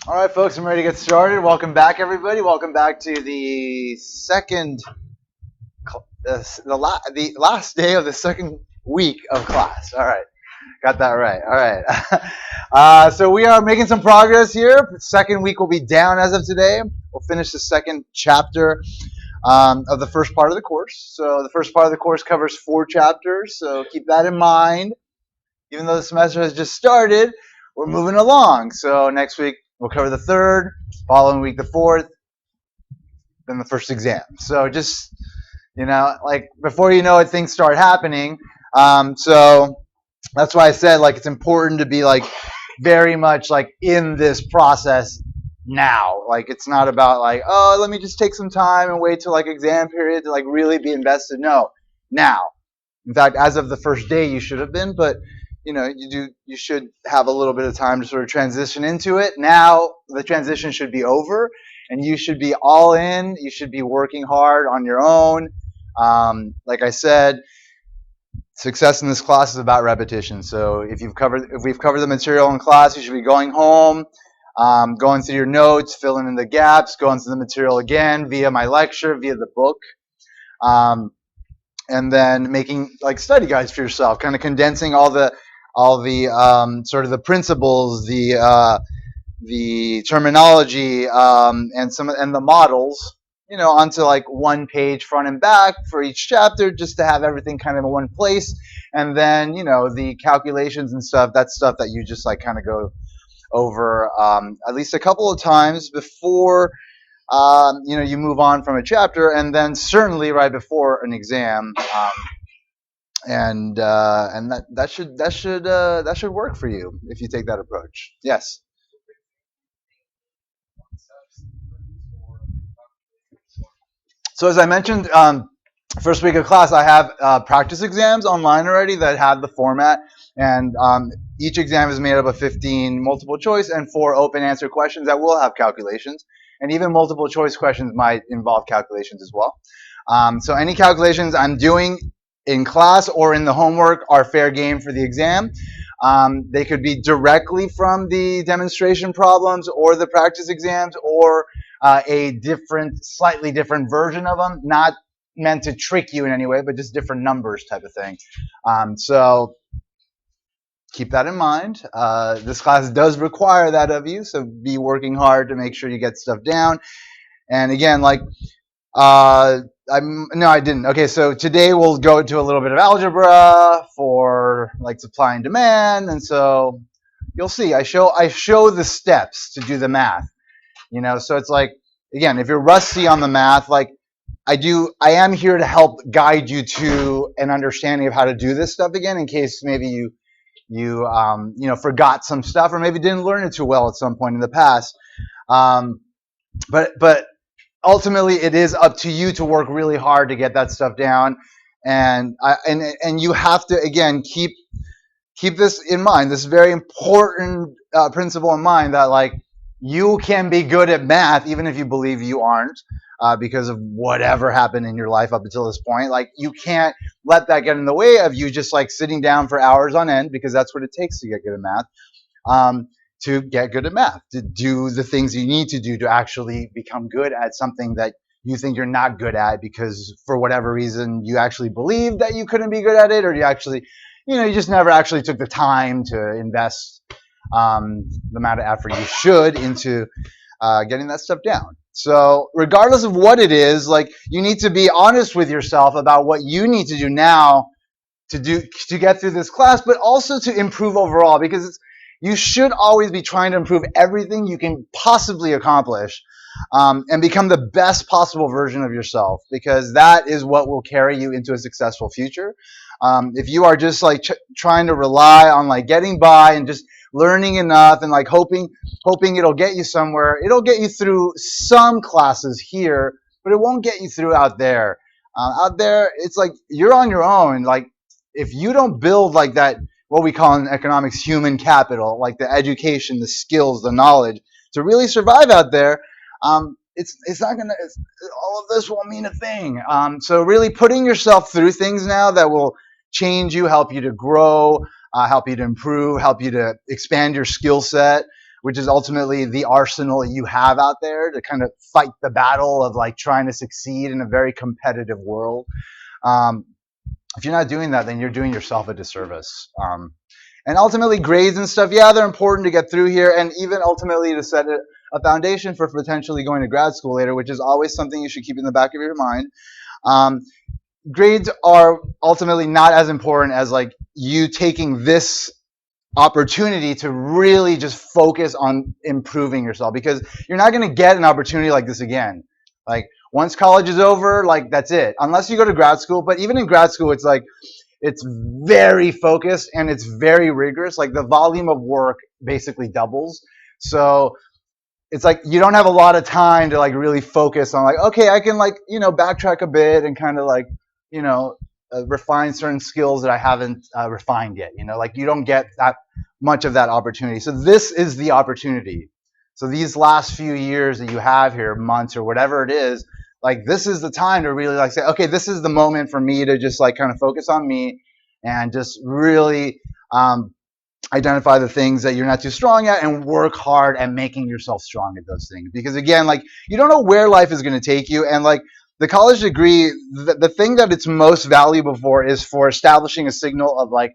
All right, folks, I'm ready to get started. Welcome back, everybody. Welcome back to the the last day of the second week of class. All right, got that right. All right. So we are making some progress here. Second week will be down as of today. We'll finish the second chapter of the first part of the course. So the first part of the course covers 4 chapters. So keep that in mind. Even though the semester has just started, we're moving along. So next week we'll cover the third, following week the fourth, then the first exam. So just, like before you know it, things start happening. So that's why I said like it's important to be like very much like in this process now. Like it's not about like, oh, let me just take some time and wait till like exam period to like really be invested. No, now. In fact, as of the first day, you should have been, but you should have a little bit of time to sort of transition into it. Now the transition should be over, and you should be all in. You should be working hard on your own. Like I said, success in this class is about repetition. So if we've covered the material in class, you should be going home, going through your notes, filling in the gaps, going through the material again via my lecture, via the book. And then making like study guides for yourself, kind of condensing all the sort of the principles, the terminology, and the models, onto like one page front and back for each chapter, just to have everything kind of in one place. And then the calculations and stuff. That's stuff that you just like kind of go over at least a couple of times before you move on from a chapter, and then certainly right before an exam, and that should work for you if you take that approach. Yes. So as I mentioned, first week of class, I have practice exams online already that have the format, and each exam is made up of 15 multiple choice and 4 open answer questions that will have calculations. And even multiple choice questions might involve calculations as well. So any calculations I'm doing in class or in the homework are fair game for the exam. They could be directly from the demonstration problems or the practice exams, or a slightly different version of them, not meant to trick you in any way, but just different numbers type of thing. So keep that in mind. This class does require that of you, so be working hard to make sure you get stuff down. And again, like, no, I didn't. Okay, so today we'll go into a little bit of algebra for like supply and demand, and so you'll see. I show the steps to do the math. So it's like, again, if you're rusty on the math, like I am here to help guide you to an understanding of how to do this stuff again, in case maybe you forgot some stuff, or maybe didn't learn it too well at some point in the past. But ultimately, it is up to you to work really hard to get that stuff down, and you have to again keep this in mind. This very important principle in mind, that like you can be good at math even if you believe you aren't, because of whatever happened in your life up until this point. Like you can't let that get in the way of you just like sitting down for hours on end, because that's what it takes to get good at math. To get good at math, to do the things you need to do to actually become good at something that you think you're not good at, because for whatever reason you actually believe that you couldn't be good at it, or you actually, you just never actually took the time to invest the amount of effort you should into getting that stuff down. So regardless of what it is, like you need to be honest with yourself about what you need to do now to get through this class, but also to improve overall, because you should always be trying to improve everything you can possibly accomplish, and become the best possible version of yourself, because that is what will carry you into a successful future. If you are just like trying to rely on like getting by and just learning enough and like hoping it'll get you somewhere, it'll get you through some classes here, but it won't get you through out there. Out there, it's like you're on your own. Like if you don't build like that, what we call in economics human capital, like the education, the skills, the knowledge to really survive out there, it's not gonna. All of this won't mean a thing. So really putting yourself through things now that will change you, help you to grow, help you to improve, help you to expand your skill set, which is ultimately the arsenal you have out there to kind of fight the battle of like trying to succeed in a very competitive world. Um, if you're not doing that, then you're doing yourself a disservice. And ultimately, grades and stuff, yeah, they're important to get through here, and even ultimately to set a foundation for potentially going to grad school later, which is always something you should keep in the back of your mind. Um, Grades are ultimately not as important as like you taking this opportunity to really just focus on improving yourself, because you're not going to get an opportunity like this again. Like once college is over, like that's it, unless you go to grad school. But even in grad school, it's like it's very focused and it's very rigorous. Like the volume of work basically doubles. So it's like you don't have a lot of time to like really focus on like, okay, I can like, backtrack a bit and kind of like, refine certain skills that I haven't refined yet. Like you don't get that much of that opportunity. So this is the opportunity. So these last few years that you have here, months or whatever it is, like this is the time to really like say, okay, this is the moment for me to just like kind of focus on me and just really identify the things that you're not too strong at and work hard at making yourself strong at those things. Because again, like you don't know where life is going to take you, and like the college degree, the thing that it's most valuable for is for establishing a signal of like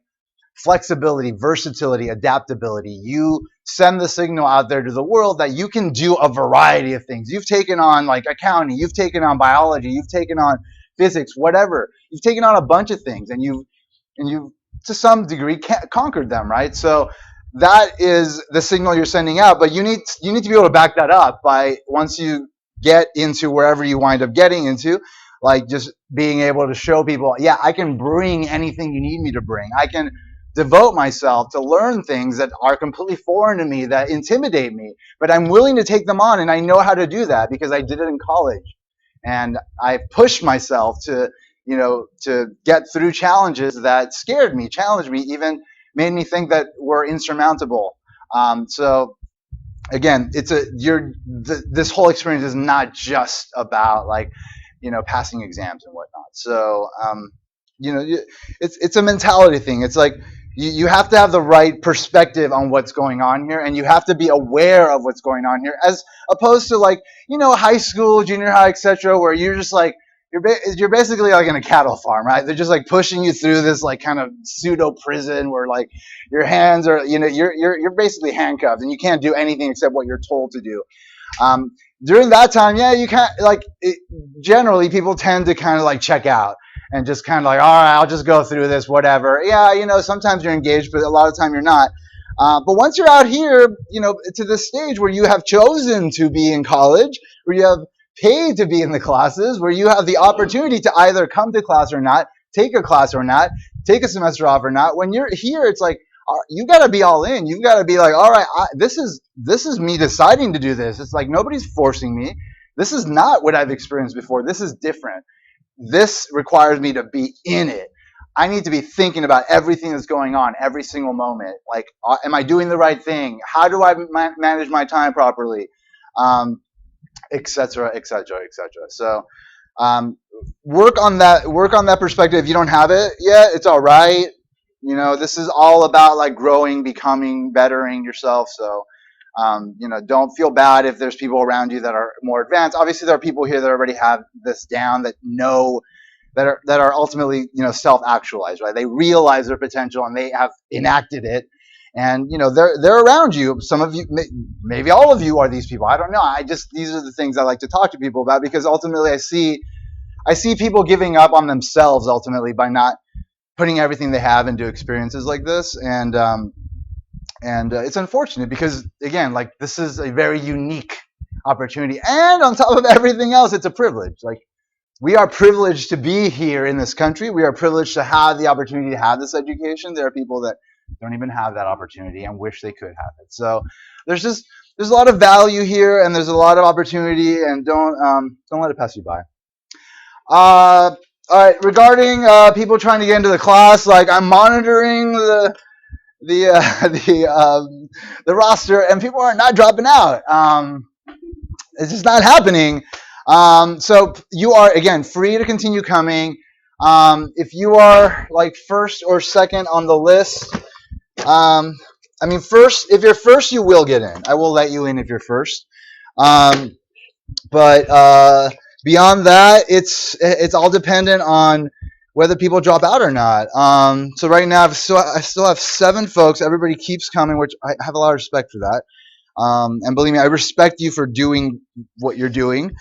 flexibility, versatility, adaptability. You send the signal out there to the world that you can do a variety of things. You've taken on like accounting, you've taken on biology, you've taken on physics, whatever. You've taken on a bunch of things, and you've to some degree conquered them, right? So that is the signal you're sending out, but you need to be able to back that up by once you get into wherever you wind up getting into, like just being able to show people, yeah, I can bring anything you need me to bring. I can devote myself to learn things that are completely foreign to me, that intimidate me, but I'm willing to take them on, and I know how to do that because I did it in college. And I pushed myself to get through challenges that scared me, challenged me, even made me think that were insurmountable. So again, this whole experience is not just about like, passing exams and whatnot. So, it's a mentality thing. It's like you have to have the right perspective on what's going on here, and you have to be aware of what's going on here, as opposed to like, high school, junior high, etc., where you're just like, you're basically like in a cattle farm, right? They're just like pushing you through this like kind of pseudo prison where like your hands are, you're basically handcuffed and you can't do anything except what you're told to do. During that time, yeah, you can't like generally people tend to kind of like check out and just kind of like, all right, I'll just go through this, whatever. Yeah, sometimes you're engaged, but a lot of the time you're not. But once you're out here, to this stage where you have chosen to be in college, where you have paid to be in the classes, where you have the opportunity to either come to class or not, take a class or not, take a semester off or not. When you're here, it's like you got to be all in. You've got to be like, all right, this is me deciding to do this. It's like nobody's forcing me. This is not what I've experienced before. This is different. This requires me to be in it. I need to be thinking about everything that's going on every single moment. Like, am I doing the right thing? How do I manage my time properly? Etc., etc., etc. So work on that perspective. If you don't have it yet, it's all right. This is all about like growing, becoming, bettering yourself. So don't feel bad if there's people around you that are more advanced. Obviously there are people here that already have this down, that know, that are ultimately self-actualized, right? They realize their potential and they have enacted it. And they're around you. Some of you, maybe all of you, are these people. I don't know. These are the things I like to talk to people about, because ultimately I see people giving up on themselves ultimately by not putting everything they have into experiences like this, and it's unfortunate because again, like this is a very unique opportunity, and on top of everything else, it's a privilege. Like we are privileged to be here in this country. We are privileged to have the opportunity to have this education. There are people that don't even have that opportunity and wish they could have it. So there's a lot of value here, and there's a lot of opportunity, and don't let it pass you by. All right, regarding people trying to get into the class, like I'm monitoring the roster, and people are not dropping out. It's just not happening. So you are again free to continue coming. If you are like first or second on the list, I mean, first, if you're first, you will get in. I will let you in if you're first. Um, but beyond that, it's all dependent on whether people drop out or not. So right now, I still have 7 folks. Everybody keeps coming, which I have a lot of respect for that. And believe me, I respect you for doing what you're doing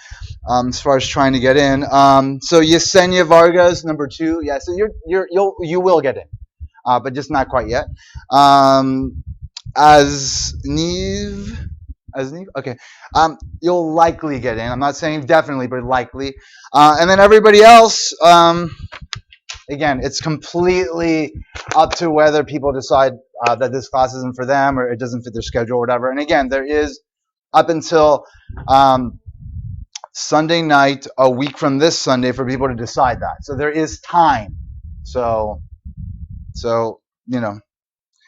as far as trying to get in. So Yesenia Vargas, number 2. Yeah, so you will get in, but just not quite yet. As Neve, okay. You'll likely get in. I'm not saying definitely, but likely. And then everybody else, again, it's completely up to whether people decide that this class isn't for them or it doesn't fit their schedule or whatever. And again, there is up until Sunday night, a week from this Sunday, for people to decide that. So there is time. So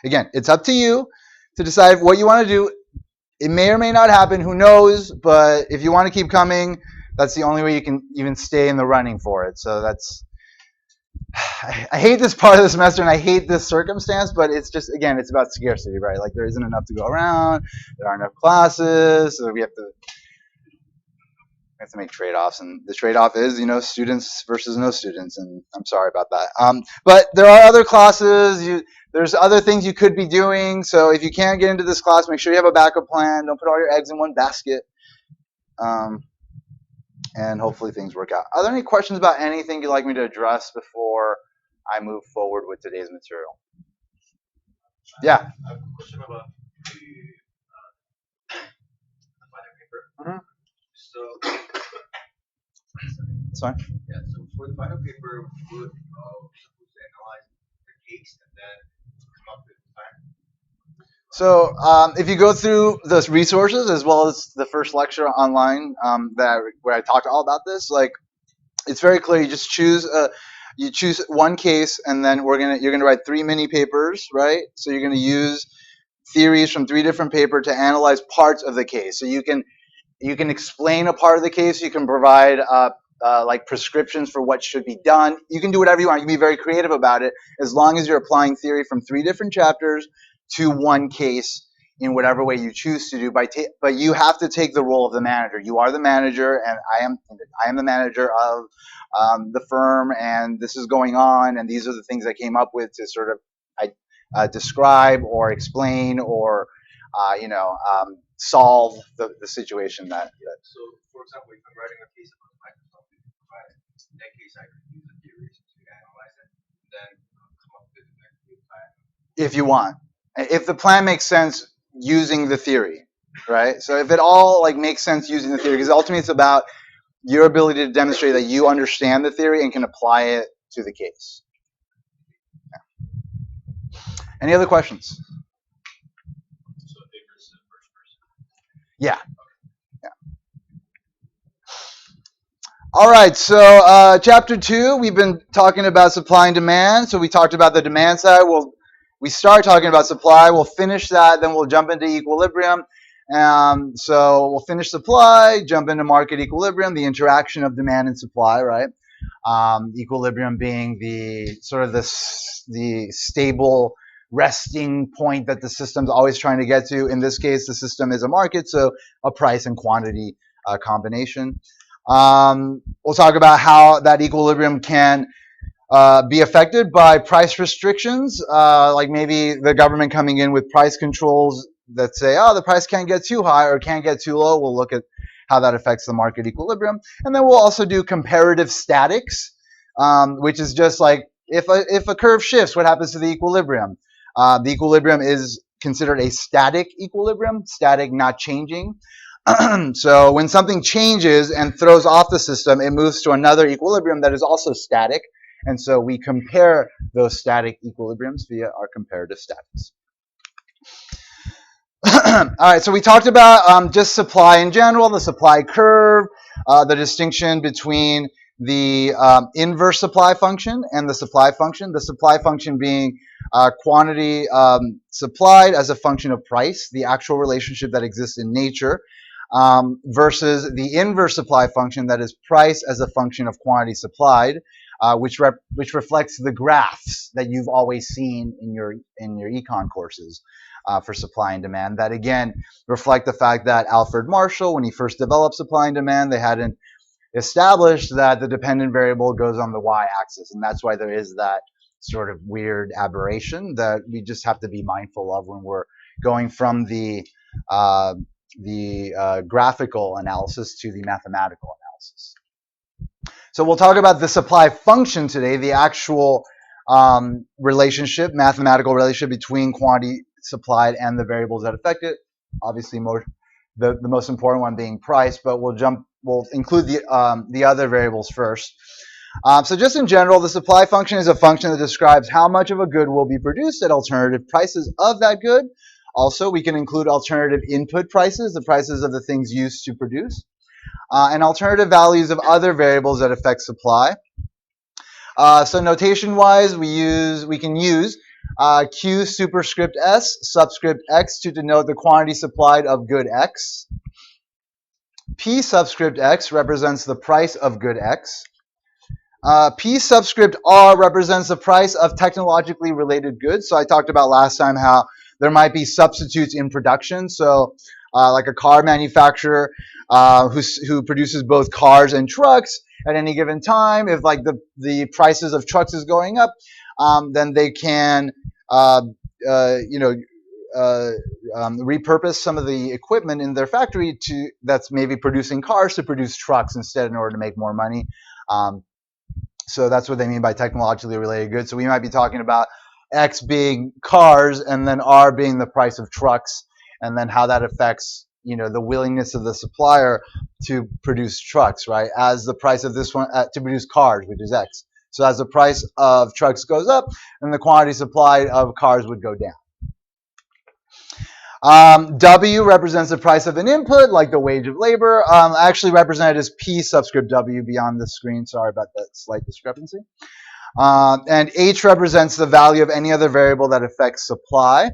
again, it's up to you to decide what you want to do. It may or may not happen, who knows, but if you want to keep coming, that's the only way you can even stay in the running for it. So I hate this part of the semester and I hate this circumstance, but it's just, again, it's about scarcity, right? Like, there isn't enough to go around, there aren't enough classes, so we have to make trade-offs, and the trade-off is, students versus no students, and I'm sorry about that. But there are other classes, there's other things you could be doing, so if you can't get into this class, make sure you have a backup plan. Don't put all your eggs in one basket, and hopefully things work out. Are there any questions about anything you'd like me to address before I move forward with today's material? Yeah. I have a question about the final paper. Mm-hmm. So, Sorry. Yeah. So for the final paper, we would supposed to analyze the case and then come up with a plan. So if you go through the resources as well as the first lecture online where I talked all about this, like, it's very clear. You just choose one case, and then you're gonna write 3 mini papers, right? So you're gonna use theories from 3 different papers to analyze parts of the case. So you can explain a part of the case. You can provide like prescriptions for what should be done. You can do whatever you want. You can be very creative about it, as long as you're applying theory from 3 different chapters to one case in whatever way you choose to do. But you have to take the role of the manager. You are the manager, and I am the manager of the firm, and this is going on, and these are the things I came up with to sort of describe or explain or solve the situation that. So, for example, if I'm writing a case about Microsoft, in that case, I could use the theories to analyze it, and then come up with the next plan. If you want, if the plan makes sense using the theory, right? So if it all makes sense using the theory, because ultimately it's about your ability to demonstrate that you understand the theory and can apply it to the case. Yeah. Any other questions? So papers in first person. Yeah. All right, so chapter 2, we've been talking about supply and demand. So we talked about the demand side. We start talking about supply. We'll finish that, then we'll jump into equilibrium. So we'll finish supply, jump into market equilibrium, the interaction of demand and supply, right? Equilibrium being the sort of the stable resting point that the system's always trying to get to. In this case, the system is a market, so a price and quantity combination. We'll talk about how that equilibrium can be affected by price restrictions, like maybe the government coming in with price controls that say, oh, the price can't get too high or can't get too low. We'll look at how that affects the market equilibrium. And then we'll also do comparative statics, which is just like if a curve shifts, what happens to the equilibrium? The equilibrium is considered a static equilibrium, static, not changing. So when something changes and throws off the system, it moves to another equilibrium that is also static. And so we compare those static equilibriums via our comparative statics. All right, so we talked about just supply in general, the supply curve, the distinction between the inverse supply function and the supply function. The supply function being quantity supplied as a function of price, the actual relationship that exists in nature, versus the inverse supply function that is price as a function of quantity supplied, which reflects the graphs that you've always seen in your econ courses. for supply and demand that, again, reflect the fact that Alfred Marshall, when he first developed supply and demand, they hadn't established that the dependent variable goes on the y-axis, and that's why there is that sort of weird aberration that we just have to be mindful of when we're going from the graphical analysis to the mathematical analysis. So we'll talk about the supply function today, the actual relationship, mathematical relationship between quantity supplied and the variables that affect it. Obviously, the most important one being price, but we'll include the other variables first. So just in general, the supply function is a function that describes how much of a good will be produced at alternative prices of that good. Also, we can include alternative input prices, the prices of the things used to produce, and alternative values of other variables that affect supply. So notation-wise, we can use Q superscript S subscript X to denote the quantity supplied of good X. P subscript X represents the price of good X. P subscript R represents the price of technologically related goods. So I talked about last time how there might be substitutes in production. So like a car manufacturer who produces both cars and trucks at any given time, if like the prices of trucks is going up, then they can repurpose some of the equipment in their factory that's maybe producing cars to produce trucks instead in order to make more money. So that's what they mean by technologically related goods. So we might be talking about X being cars and then R being the price of trucks, and then how that affects the willingness of the supplier to produce trucks, right? As the price of this one to produce cars, which is X. So as the price of trucks goes up, then the quantity supplied of cars would go down. W represents the price of an input, like the wage of labor. Actually represented as P subscript W beyond the screen. Sorry about that slight discrepancy. And H represents the value of any other variable that affects supply.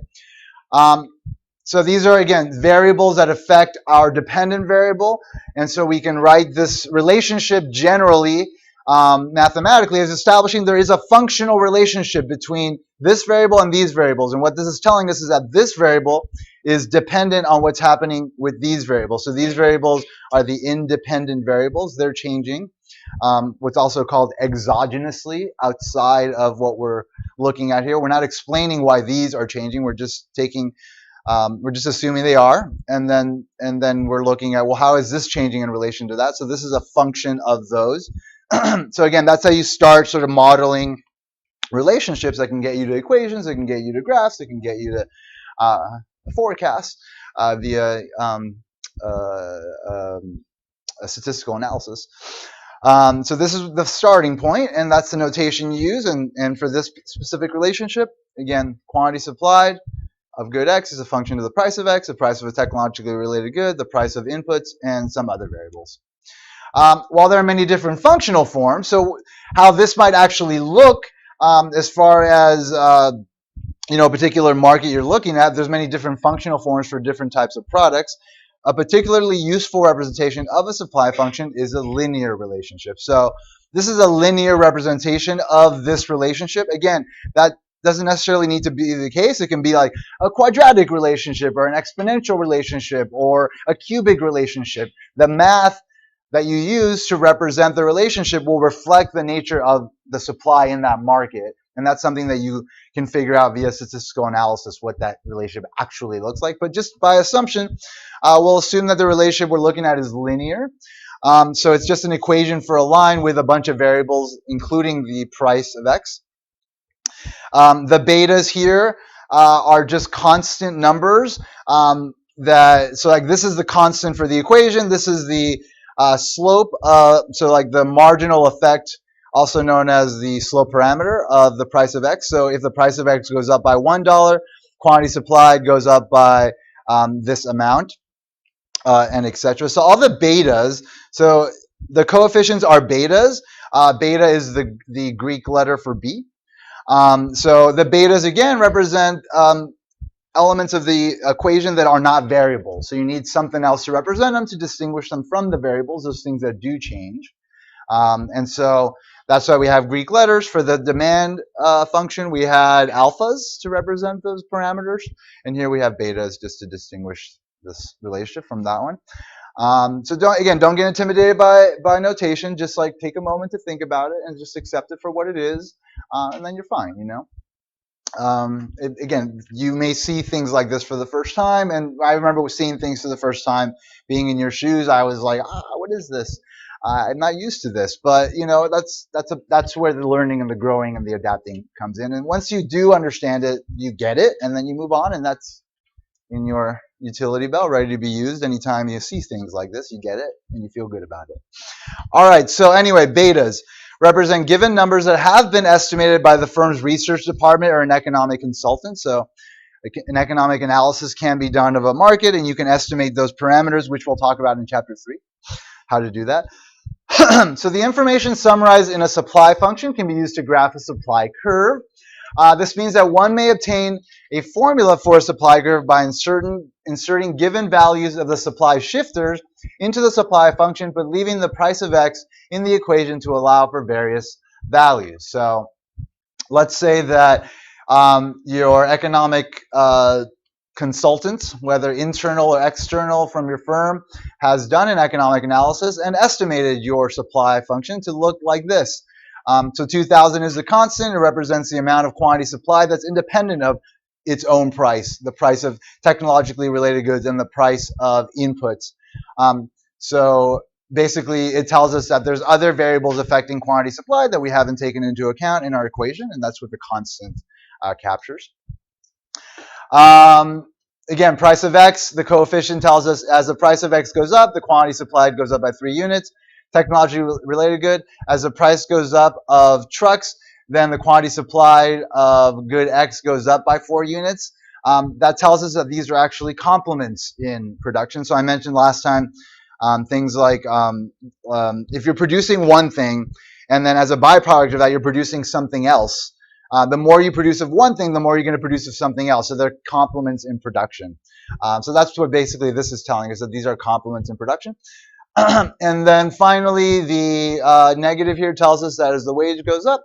So these are, again, variables that affect our dependent variable. And so we can write this relationship generally mathematically as establishing there is a functional relationship between this variable and these variables. And what this is telling us is that this variable is dependent on what's happening with these variables. So these variables are the independent variables. They're changing. What's also called exogenously, outside of what we're looking at here. We're not explaining why these are changing. We're just assuming they are, and then we're looking at, well, how is this changing in relation to that? So this is a function of those. So again, that's how you start sort of modeling relationships that can get you to equations, that can get you to graphs, that can get you to forecasts via a statistical analysis. So this is the starting point, and that's the notation you use. And for this specific relationship, again, quantity supplied of good X is a function of the price of X, the price of a technologically related good, the price of inputs, and some other variables. While there are many different functional forms, so how this might actually look as far as a particular market you're looking at, there's many different functional forms for different types of products. A particularly useful representation of a supply function is a linear relationship. So this is a linear representation of this relationship. Again, that doesn't necessarily need to be the case. It can be like a quadratic relationship or an exponential relationship or a cubic relationship. The math that you use to represent the relationship will reflect the nature of the supply in that market. And that's something that you can figure out via statistical analysis, what that relationship actually looks like. But just by assumption, we'll assume that the relationship we're looking at is linear. So it's just an equation for a line with a bunch of variables, including the price of X. The betas here are just constant numbers. So like this is the constant for the equation. This is the slope. So like the marginal effect, also known as the slope parameter of the price of X. So if the price of X goes up by $1, quantity supplied goes up by this amount, and etc. So all the betas, so the coefficients are betas. Beta is the Greek letter for B. So the betas, again, represent elements of the equation that are not variables. So you need something else to represent them to distinguish them from the variables, those things that do change. And so That's why we have Greek letters. For the demand function, we had alphas to represent those parameters. And here we have betas just to distinguish this relationship from that one. So don't get intimidated by notation. Just like take a moment to think about it and just accept it for what it is, and then you're fine. Again, you may see things like this for the first time, and I remember seeing things for the first time. Being in your shoes, I was like, what is this? I'm not used to this, but that's where the learning and the growing and the adapting comes in. And once you do understand it, you get it, and then you move on, and that's in your utility belt, ready to be used. Anytime you see things like this, you get it, and you feel good about it. All right, so anyway, betas represent given numbers that have been estimated by the firm's research department or an economic consultant. So an economic analysis can be done of a market, and you can estimate those parameters, which we'll talk about in Chapter 3, how to do that. So the information summarized in a supply function can be used to graph a supply curve. This means that one may obtain a formula for a supply curve by inserting given values of the supply shifters into the supply function, but leaving the price of X in the equation to allow for various values. So let's say that your economic consultant, whether internal or external from your firm, has done an economic analysis and estimated your supply function to look like this. So 2,000 is the constant. It represents the amount of quantity supply that's independent of its own price, the price of technologically related goods and the price of inputs. So basically, it tells us that there's other variables affecting quantity supply that we haven't taken into account in our equation, and that's what the constant captures. Again, price of X, the coefficient tells us as the price of X goes up, the quantity supplied goes up by 3 units. Technology related good, as the price goes up of trucks, then the quantity supplied of good X goes up by 4 units. That tells us that these are actually complements in production. So I mentioned last time things like if you're producing one thing and then as a byproduct of that you're producing something else, the more you produce of one thing, the more you're going to produce of something else. So they're complements in production. So that's what basically this is telling us, that these are complements in production. And then finally, the negative here tells us that as the wage goes up,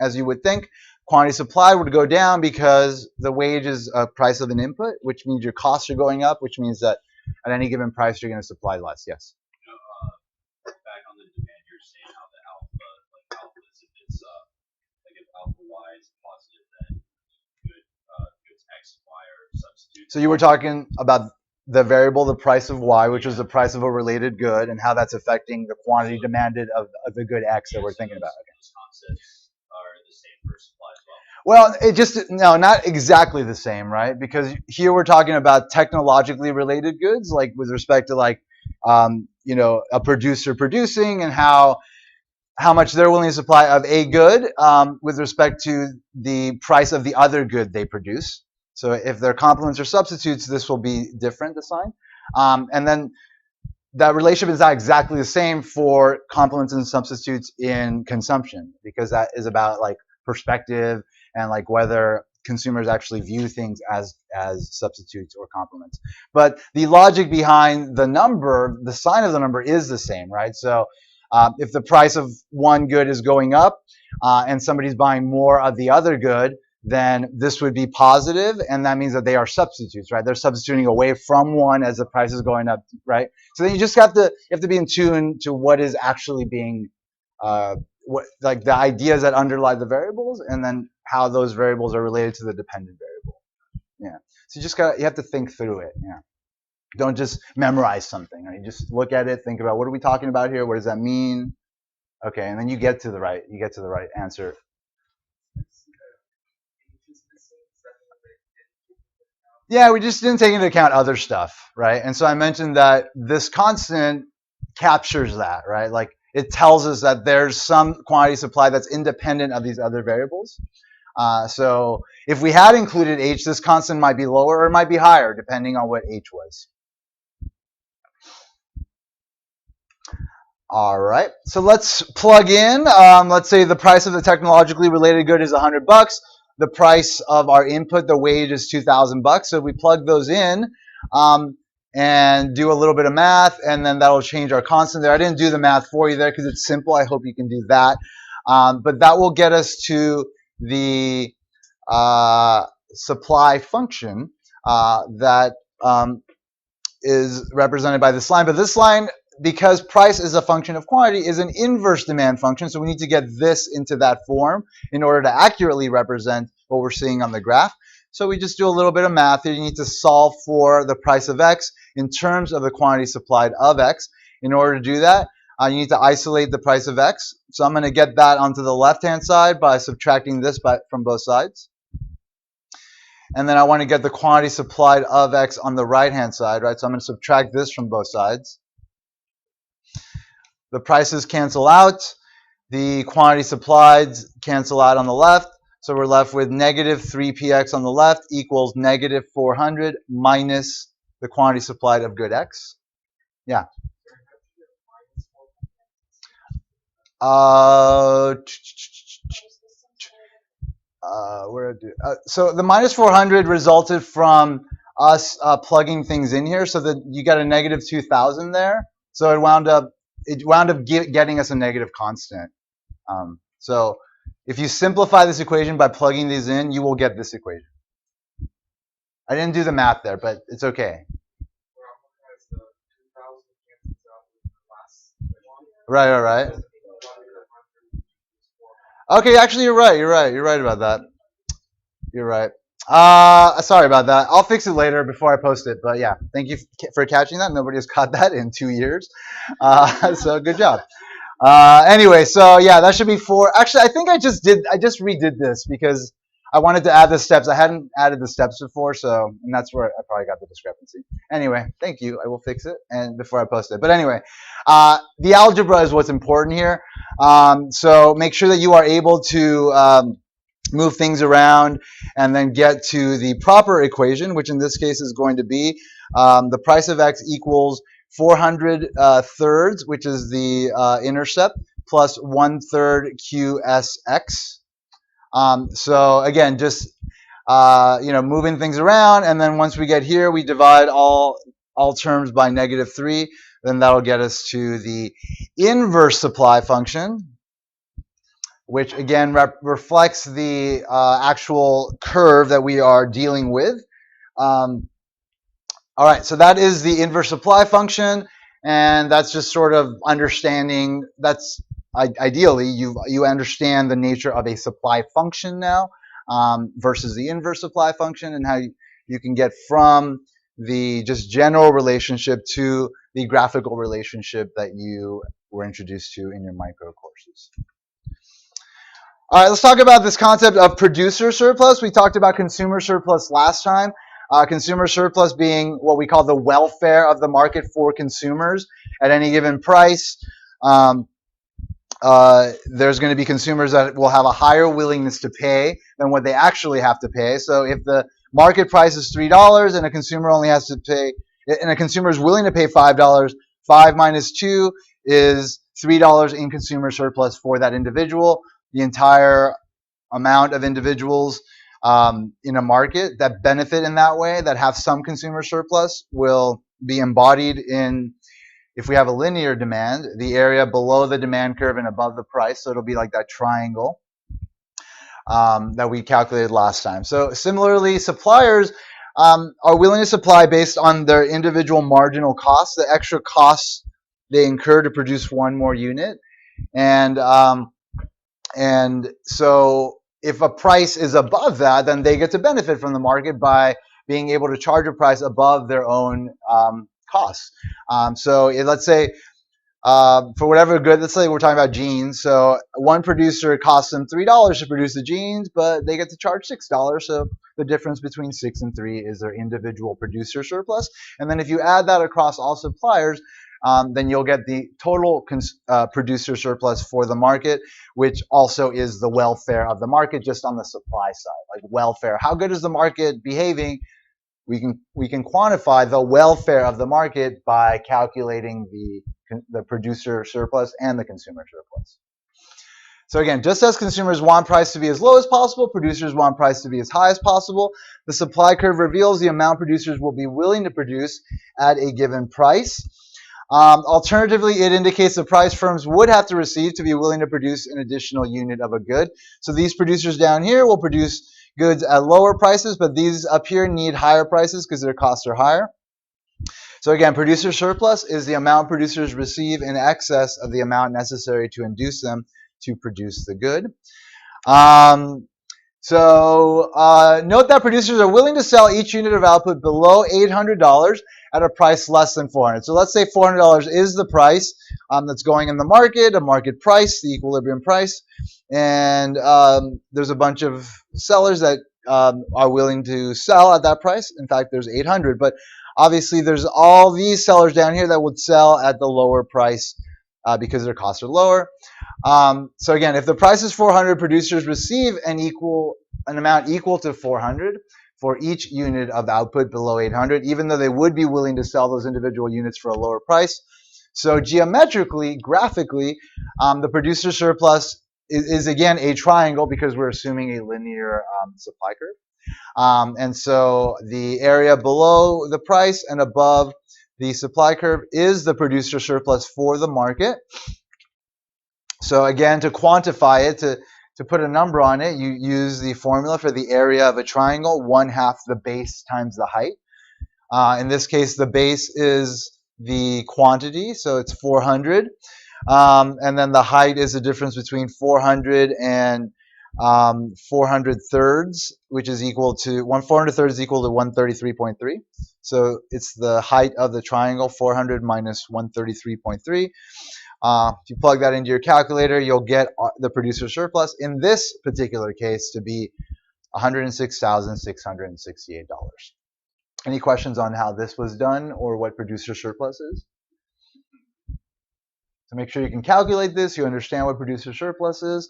as you would think, quantity supply would go down because the wage is a price of an input, which means your costs are going up, which means that at any given price, you're going to supply less. Yes? Back on the demand, you're saying how the alpha is if it's if alpha Y is positive, then goods X, Y are substitutes. So you were talking about the variable, the price of Y, which is the price of a related good, and how that's affecting the quantity demanded of the good X that we're thinking about. Okay. Those concepts are the same for supply as well. Well, not exactly the same, right? Because here we're talking about technologically related goods, like with respect to a producer producing and how much they're willing to supply of a good with respect to the price of the other good they produce. So if they're complements or substitutes, this will be different, the sign. And then that relationship is not exactly the same for complements and substitutes in consumption, because that is about like perspective and like whether consumers actually view things as substitutes or complements. But the logic behind the number, the sign of the number is the same, right? So if the price of one good is going up and somebody's buying more of the other good, then this would be positive, and that means that they are substitutes, right? They're substituting away from one as the price is going up, right? So then you just have to be in tune to what is actually being, like the ideas that underlie the variables, and then how those variables are related to the dependent variable. Yeah. So you have to think through it. Yeah. Don't just memorize something. Right? You just look at it, think about what are we talking about here? What does that mean? Okay, and then you get to the right answer. Yeah, we just didn't take into account other stuff, right? And so I mentioned that this constant captures that, right? Like it tells us that there's some quantity supply that's independent of these other variables. So if we had included H, this constant might be lower or it might be higher, depending on what H was. All right, so let's plug in. Let's say the price of the technologically related good is $100. The price of our input, the wage, is $2,000. So we plug those in and do a little bit of math, and then that'll change our constant there. I didn't do the math for you there because it's simple. I hope you can do that. But that will get us to the supply function that is represented by this line. But this line, because price is a function of quantity, is an inverse demand function. So we need to get this into that form in order to accurately represent what we're seeing on the graph. So we just do a little bit of math here. You need to solve for the price of X in terms of the quantity supplied of X. In order to do that, you need to isolate the price of X. So I'm going to get that onto the left-hand side by subtracting this from both sides. And then I want to get the quantity supplied of X on the right-hand side, right? So I'm going to subtract this from both sides. The prices cancel out. The quantity supplied cancel out on the left. So we're left with negative 3px on the left equals negative 400 minus the quantity supplied of good X. Yeah. So the minus 400 resulted from us plugging things in here, so that you got a negative 2,000 there. So it wound up getting us a negative constant. So if you simplify this equation by plugging these in, you will get this equation. I didn't do the math there, but it's okay. Right. Okay, actually, you're right. You're right about that. You're right. Sorry about that. I'll fix it later before I post it. But yeah, thank you for catching that. Nobody has caught that in 2 years. So good job. Anyway, so yeah, that should be 4. Actually, I think I just redid this because I wanted to add the steps. I hadn't added the steps before, and that's where I probably got the discrepancy. Anyway, thank you. I will fix it and before I post it. But anyway, the algebra is what's important here. So make sure that you are able to move things around and then get to the proper equation, which in this case is going to be the price of X equals 400 thirds, which is the intercept, plus 1/3 QSX. So again, just moving things around, and then once we get here, we divide all terms by negative 3. Then that'll get us to the inverse supply function, which again reflects the actual curve that we are dealing with. All right, so that is the inverse supply function, and that's just sort of understanding. That's ideally you understand the nature of a supply function now versus the inverse supply function, and how you can get from the just general relationship to the graphical relationship that you were introduced to in your micro courses. All right, let's talk about this concept of producer surplus. We talked about consumer surplus last time. Consumer surplus being what we call the welfare of the market for consumers at any given price. There's going to be consumers that will have a higher willingness to pay than what they actually have to pay. So if the market price is $3 and a consumer only has to pay, and a consumer is willing to pay $5, 5 minus 2 is $3 in consumer surplus for that individual. The entire amount of individuals in a market that benefit in that way, that have some consumer surplus, will be embodied in, if we have a linear demand, the area below the demand curve and above the price. So it'll be like that triangle that we calculated last time. So similarly, suppliers are willing to supply based on their individual marginal costs, the extra costs they incur to produce one more unit. And so if a price is above that, then they get to benefit from the market by being able to charge a price above their own costs. So let's say for whatever good, let's say we're talking about jeans. So one producer costs them $3 to produce the jeans, but they get to charge $6. So the difference between 6 and 3 is their individual producer surplus. And then if you add that across all suppliers, then you'll get the total producer surplus for the market, which also is the welfare of the market, just on the supply side, like welfare. How good is the market behaving? We can quantify the welfare of the market by calculating the producer surplus and the consumer surplus. So again, just as consumers want price to be as low as possible, producers want price to be as high as possible. The supply curve reveals the amount producers will be willing to produce at a given price. Alternatively, it indicates the price firms would have to receive to be willing to produce an additional unit of a good. So these producers down here will produce goods at lower prices, but these up here need higher prices because their costs are higher. So again, producer surplus is the amount producers receive in excess of the amount necessary to induce them to produce the good. Note that producers are willing to sell each unit of output below $800 at a price less than $400. So let's say $400 is the price that's going in the market, a market price, the equilibrium price, and there's a bunch of sellers that are willing to sell at that price. In fact, there's 800, but obviously there's all these sellers down here that would sell at the lower price because their costs are lower. So again, if the price is 400, producers receive an amount equal to 400 for each unit of output below 800, even though they would be willing to sell those individual units for a lower price. So geometrically, graphically, the producer surplus is again a triangle because we're assuming a linear supply curve. And so the area below the price and above the supply curve is the producer surplus for the market. So again, to quantify it, to put a number on it, you use the formula for the area of a triangle, 1/2 the base times the height. In this case, the base is the quantity, so it's 400. And then the height is the difference between 400 and 400 thirds, which is equal to 400 thirds is equal to 133.3. So it's the height of the triangle, 400 minus 133.3. If you plug that into your calculator, you'll get the producer surplus in this particular case to be $106,668. Any questions on how this was done or what producer surplus is? So make sure you can calculate this, you understand what producer surplus is.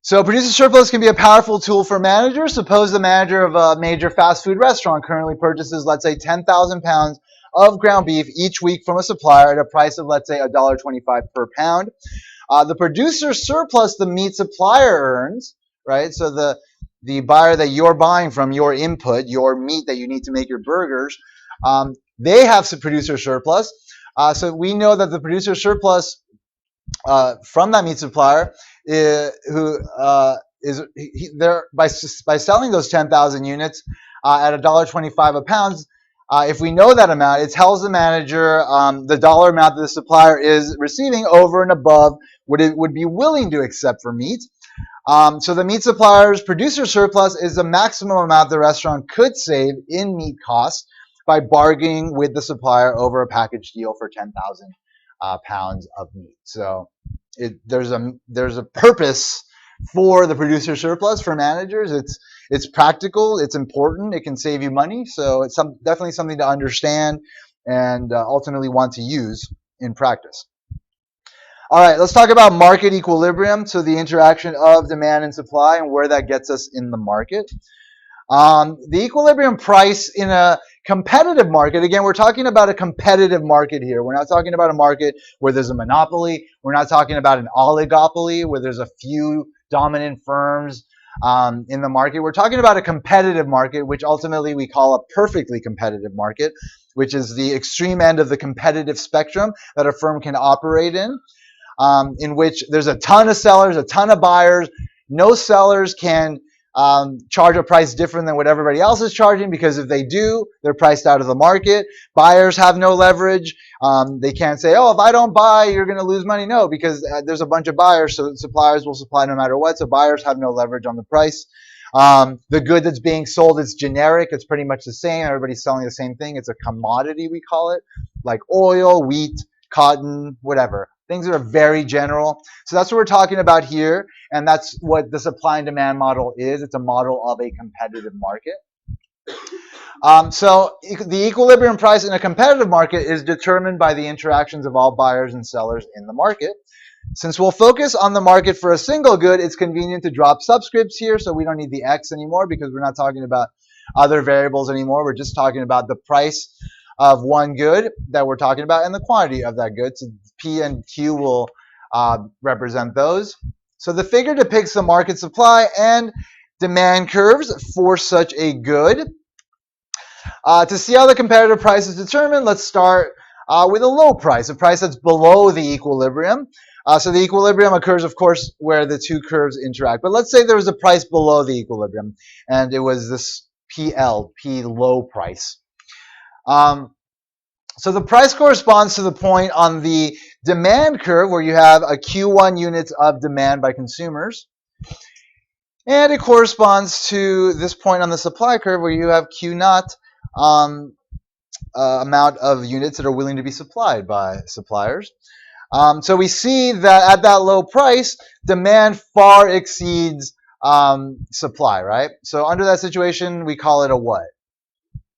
So producer surplus can be a powerful tool for managers. Suppose the manager of a major fast food restaurant currently purchases, let's say, 10,000 pounds of ground beef each week from a supplier at a price of, let's say, $1.25 per pound. The producer surplus the meat supplier earns, right? So the buyer that you're buying from, your input, your meat that you need to make your burgers, they have some producer surplus. So we know that the producer surplus from that meat supplier, by selling those 10,000 units at $1.25 a pound. If we know that amount, it tells the manager the dollar amount that the supplier is receiving over and above what it would be willing to accept for meat. So the meat supplier's producer surplus is the maximum amount the restaurant could save in meat costs by bargaining with the supplier over a package deal for 10,000 pounds of meat. So there's a purpose for the producer surplus for managers. It's practical, it's important, it can save you money. So it's definitely something to understand and ultimately want to use in practice. All right, let's talk about market equilibrium. So the interaction of demand and supply and where that gets us in the market. The equilibrium price in a competitive market, again, we're talking about a competitive market here. We're not talking about a market where there's a monopoly. We're not talking about an oligopoly where there's a few dominant firms in the market. We're talking about a competitive market, which ultimately we call a perfectly competitive market, which is the extreme end of the competitive spectrum that a firm can operate in which there's a ton of sellers, a ton of buyers. No sellers can charge a price different than what everybody else is charging, because if they do, they're priced out of the market. Buyers have no leverage. They can't say, oh, if I don't buy, you're going to lose money. No, because there's a bunch of buyers, so suppliers will supply no matter what, so buyers have no leverage on the price. The good that's being sold is generic. It's pretty much the same. Everybody's selling the same thing. It's a commodity, we call it, like oil, wheat, cotton, whatever. Things that are very general. So that's what we're talking about here, and that's what the supply and demand model is. It's a model of a competitive market. So the equilibrium price in a competitive market is determined by the interactions of all buyers and sellers in the market. Since we'll focus on the market for a single good, it's convenient to drop subscripts here, so we don't need the X anymore because we're not talking about other variables anymore. We're just talking about the price of one good that we're talking about and the quantity of that good. So P and Q will represent those. So the figure depicts the market supply and demand curves for such a good. To see how the competitive price is determined, let's start with a low price, a price that's below the equilibrium. So the equilibrium occurs, of course, where the two curves interact. But let's say there was a price below the equilibrium, and it was this PL, P low price. So the price corresponds to the point on the demand curve where you have a Q1 units of demand by consumers. And it corresponds to this point on the supply curve where you have Q naught amount of units that are willing to be supplied by suppliers. So we see that at that low price, demand far exceeds supply, right? So under that situation, we call it a what?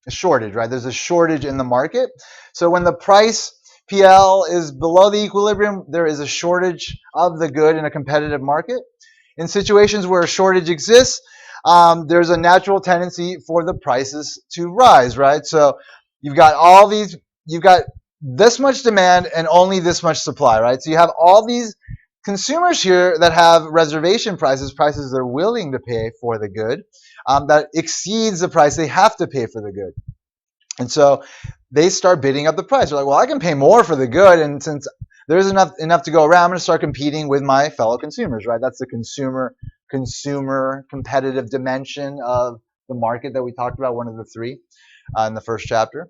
A shortage, right? There's a shortage in the market. So when the price PL is below the equilibrium, there is a shortage of the good in a competitive market. In situations where a shortage exists, there's a natural tendency for the prices to rise, right? So you've got this much demand and only this much supply, right? So you have all these consumers here that have reservation prices they're willing to pay for the good, that exceeds the price they have to pay for the good. And so they start bidding up the price. They're like, well, I can pay more for the good, and since there's enough to go around, I'm going to start competing with my fellow consumers, right? That's the consumer competitive dimension of the market that we talked about, one of the three in the first chapter.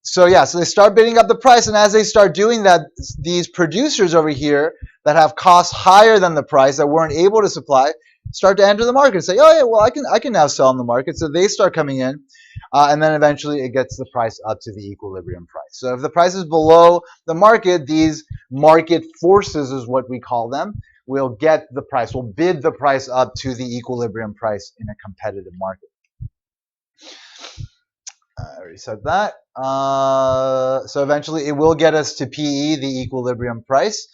So they start bidding up the price, and as they start doing that, these producers over here that have costs higher than the price that weren't able to supply start to enter the market and say, oh yeah, well I can now sell in the market. So they start coming in, and then eventually it gets the price up to the equilibrium price. So if the price is below the market, these market forces is what we call them, will get the price, will bid the price up to the equilibrium price in a competitive market. I already said that. So eventually it will get us to PE, the equilibrium price.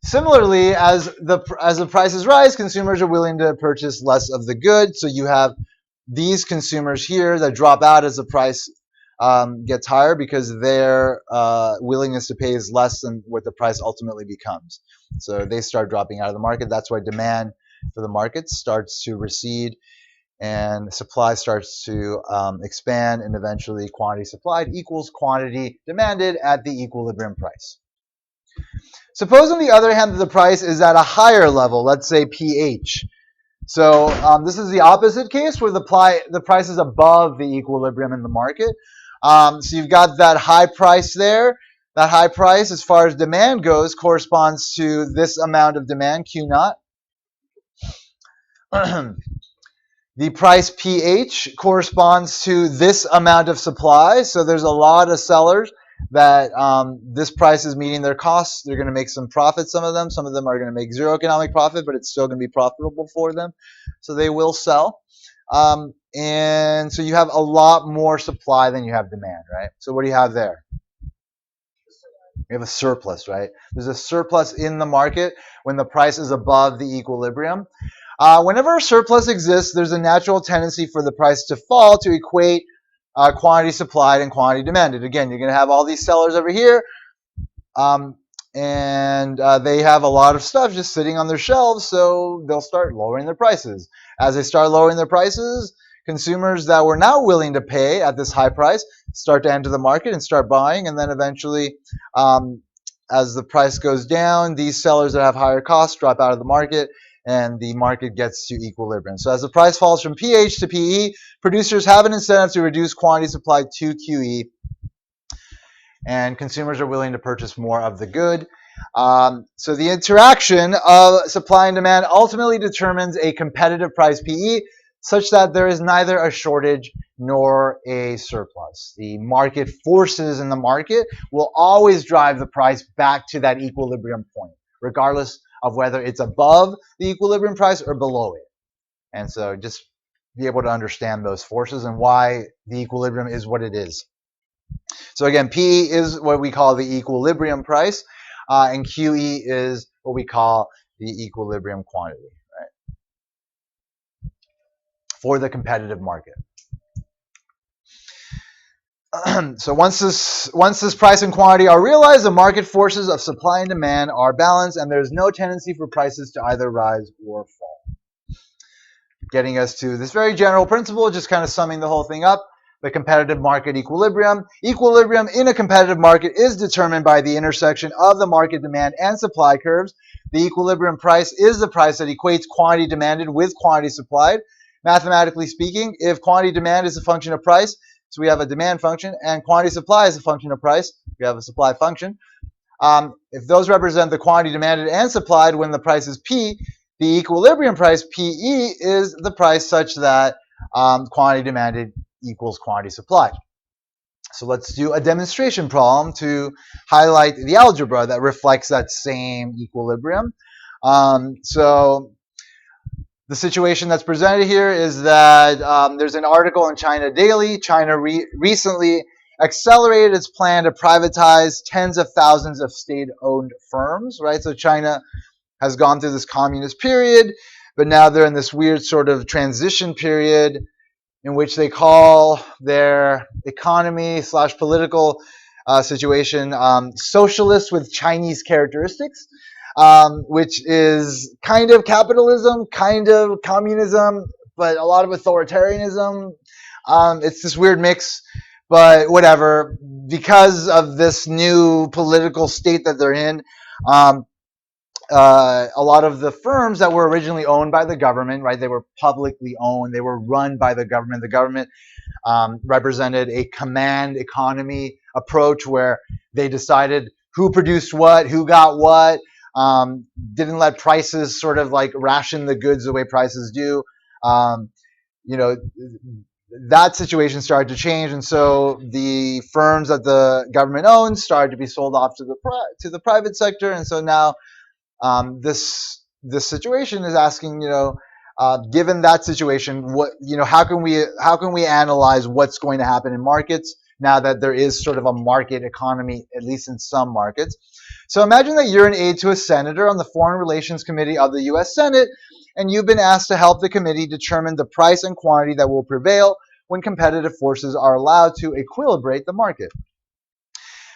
Similarly, as the prices rise, consumers are willing to purchase less of the good. So you have these consumers here that drop out as the price gets higher because their willingness to pay is less than what the price ultimately becomes. So they start dropping out of the market. That's why demand for the market starts to recede, and supply starts to expand, and eventually quantity supplied equals quantity demanded at the equilibrium price. Suppose, on the other hand, that the price is at a higher level, let's say pH. So this is the opposite case where the price is above the equilibrium in the market. So you've got that high price there. That high price, as far as demand goes, corresponds to this amount of demand, Q naught. The price pH corresponds to this amount of supply. So there's a lot of sellers that this price is meeting their costs. They're going to make some profit, some of them. Some of them are going to make zero economic profit, but it's still going to be profitable for them. So they will sell. And so you have a lot more supply than you have demand, right? So what do you have there? You have a surplus, right? There's a surplus in the market when the price is above the equilibrium. Whenever a surplus exists, there's a natural tendency for the price to fall to equate quantity supplied and quantity demanded. Again, you're going to have all these sellers over here, and they have a lot of stuff just sitting on their shelves, so they'll start lowering their prices. As they start lowering their prices, consumers that were now willing to pay at this high price start to enter the market and start buying, and then eventually, as the price goes down, these sellers that have higher costs drop out of the market, and the market gets to equilibrium. So as the price falls from pH to PE, producers have an incentive to reduce quantity supplied to QE, and consumers are willing to purchase more of the good. So the interaction of supply and demand ultimately determines a competitive price PE, such that there is neither a shortage nor a surplus. The market forces in the market will always drive the price back to that equilibrium point, regardless of whether it's above the equilibrium price or below it. And so just be able to understand those forces and why the equilibrium is what it is. So again, P is what we call the equilibrium price, and QE is what we call the equilibrium quantity, right, for the competitive market. So once this price and quantity are realized, the market forces of supply and demand are balanced, and there's no tendency for prices to either rise or fall. Getting us to this very general principle, just kind of summing the whole thing up. the competitive market equilibrium. Equilibrium in a competitive market is determined by the intersection of the market demand and supply curves. The equilibrium price is the price that equates quantity demanded with quantity supplied. Mathematically speaking, if quantity demand is a function of price, so we have a demand function, and quantity supply is a function of price, we have a supply function. If those represent the quantity demanded and supplied when the price is P, the equilibrium price, PE, is the price such that quantity demanded equals quantity supplied. So let's do a demonstration problem to highlight the algebra that reflects that same equilibrium. So the situation that's presented here is that there's an article in China Daily. China recently accelerated its plan to privatize tens of thousands of state-owned firms, right? So China has gone through this communist period, but now they're in this weird sort of transition period in which they call their economy / political situation socialist with Chinese characteristics, which is kind of capitalism, kind of communism, but a lot of authoritarianism. It's this weird mix, but whatever. Because of this new political state that they're in, a lot of the firms that were originally owned by the government, right? They were publicly owned. They were run by the government. The government represented a command economy approach where they decided who produced what, who got what, didn't let prices sort of like ration the goods the way prices do. You know, that situation started to change, and so the firms that the government owns started to be sold off to the private sector, and so now this situation is asking, given that situation, what how can we analyze what's going to happen in markets now that there is sort of a market economy, at least in some markets. So imagine that you're an aide to a senator on the Foreign Relations Committee of the U.S. Senate, and you've been asked to help the committee determine the price and quantity that will prevail when competitive forces are allowed to equilibrate the market.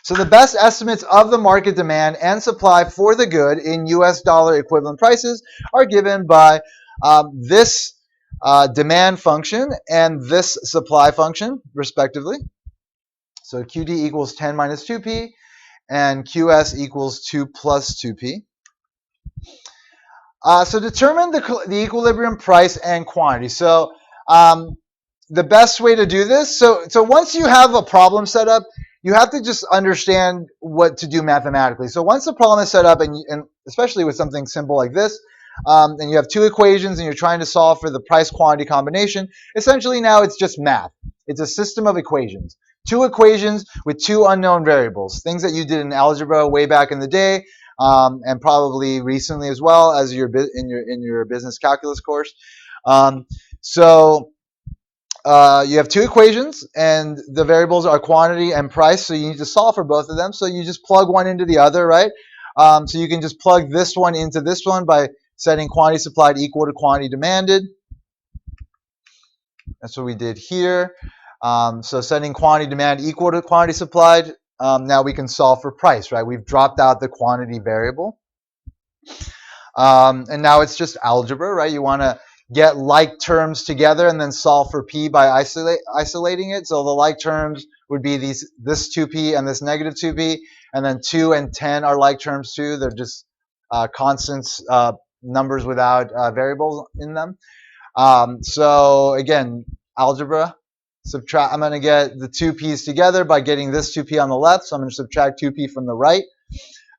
So the best estimates of the market demand and supply for the good in US dollar equivalent prices are given by this demand function and this supply function, respectively. So QD equals 10 minus 2P, and QS equals 2 plus 2P. So determine the equilibrium price and quantity. So the best way to do this, so once you have a problem set up, you have to just understand what to do mathematically. So once the problem is set up, and especially with something simple like this, and you have two equations and you're trying to solve for the price-quantity combination, essentially now it's just math. It's a system of equations. Two equations with two unknown variables, things that you did in algebra way back in the day, and probably recently as well as in your business calculus course. You have two equations, and the variables are quantity and price, so you need to solve for both of them. So you just plug one into the other, right? So you can just plug this one into this one by setting quantity supplied equal to quantity demanded. That's what we did here. So setting quantity demand equal to quantity supplied, now we can solve for price, right? We've dropped out the quantity variable. And now it's just algebra, right? You want to get like terms together and then solve for P by isolating it. So the like terms would be this 2P and this negative 2P, and then 2 and 10 are like terms too. They're just constants, numbers without variables in them. So again, algebra, subtract. I'm going to get the 2P's together by getting this 2P on the left. So I'm going to subtract 2P from the right.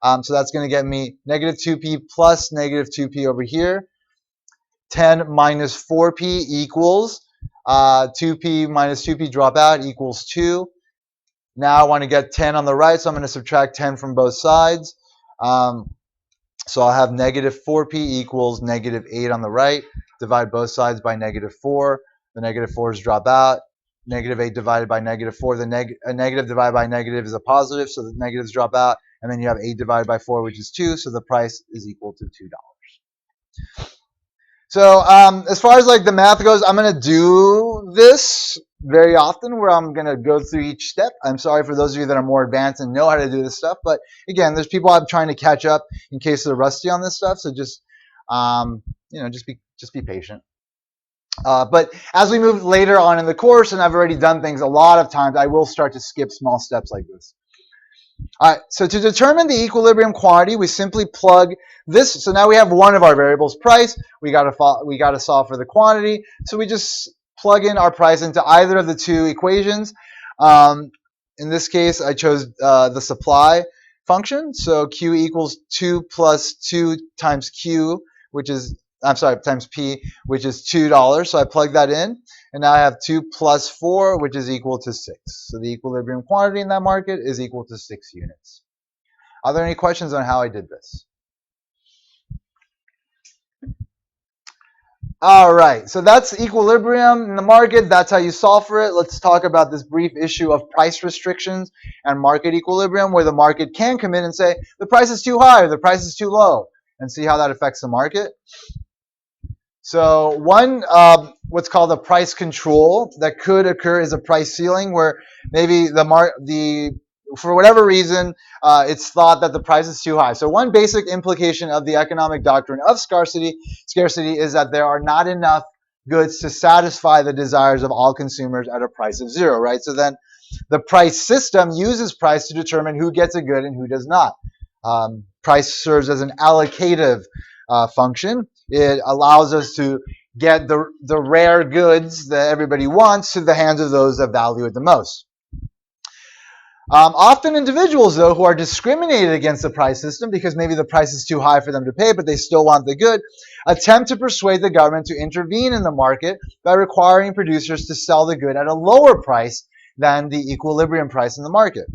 So that's going to get me negative 2P plus negative 2P over here. 10 minus 4P equals 2P minus 2P drop out equals 2. Now I want to get 10 on the right, so I'm going to subtract 10 from both sides. So I'll have negative 4P equals negative 8 on the right. Divide both sides by negative 4. The negative 4's drop out. Negative 8 divided by negative 4. A negative divided by negative is a positive, so the negatives drop out. And then you have 8 divided by 4, which is 2, so the price is equal to $2. So as far as like the math goes, I'm going to do this very often where I'm going to go through each step. I'm sorry for those of you that are more advanced and know how to do this stuff. But again, there's people I'm trying to catch up in case they're rusty on this stuff. So just, just be patient. But as we move later on in the course, and I've already done things a lot of times, I will start to skip small steps like this. All right, so to determine the equilibrium quantity, we simply plug this. So now we have one of our variables, price. We got to solve for the quantity. So we just plug in our price into either of the two equations. In this case, I chose the supply function. So Q equals 2 plus 2 times Q, which is, I'm sorry, times P, which is $2. So I plug that in. And now I have 2 plus 4, which is equal to 6. So the equilibrium quantity in that market is equal to 6 units. Are there any questions on how I did this? All right, so that's equilibrium in the market. That's how you solve for it. Let's talk about this brief issue of price restrictions and market equilibrium, where the market can come in and say, the price is too high or the price is too low, and see how that affects the market. So one, what's called a price control that could occur is a price ceiling, where maybe for whatever reason, it's thought that the price is too high. So one basic implication of the economic doctrine of scarcity is that there are not enough goods to satisfy the desires of all consumers at a price of zero, right? So then the price system uses price to determine who gets a good and who does not. Price serves as an allocative function. It allows us to get the rare goods that everybody wants to the hands of those that value it the most. Often individuals, though, who are discriminated against the price system because maybe the price is too high for them to pay, but they still want the good, attempt to persuade the government to intervene in the market by requiring producers to sell the good at a lower price than the equilibrium price in the market.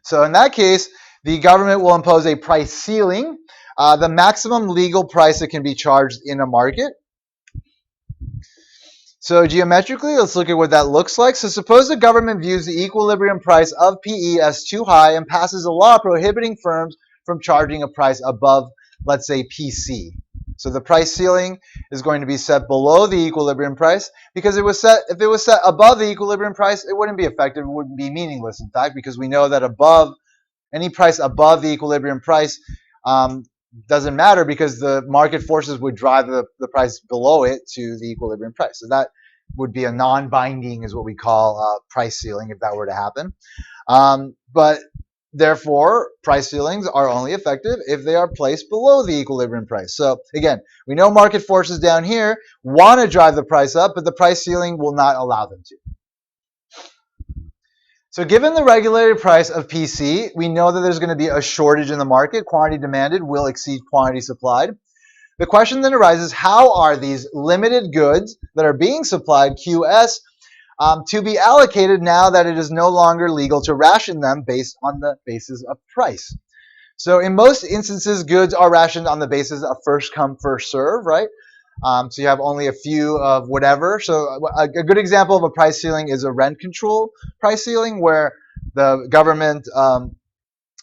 So in that case, the government will impose a price ceiling, the maximum legal price that can be charged in a market. So geometrically, let's look at what that looks like. So suppose the government views the equilibrium price of PE as too high and passes a law prohibiting firms from charging a price above, let's say, PC. So the price ceiling is going to be set below the equilibrium price, because if it was set above the equilibrium price, it wouldn't be effective. It wouldn't be meaningless, in fact, because we know that any price above the equilibrium price doesn't matter, because the market forces would drive the price below it to the equilibrium price. So that would be a non-binding, is what we call price ceiling, if that were to happen. But therefore, price ceilings are only effective if they are placed below the equilibrium price. So again, we know market forces down here want to drive the price up, but the price ceiling will not allow them to. So given the regulated price of PC, we know that there's going to be a shortage in the market. Quantity demanded will exceed quantity supplied. The question then arises, how are these limited goods that are being supplied, QS, to be allocated now that it is no longer legal to ration them based on the basis of price? So in most instances, goods are rationed on the basis of first come, first serve, right? So you have only a few of whatever. So a good example of a price ceiling is a rent control price ceiling, where the government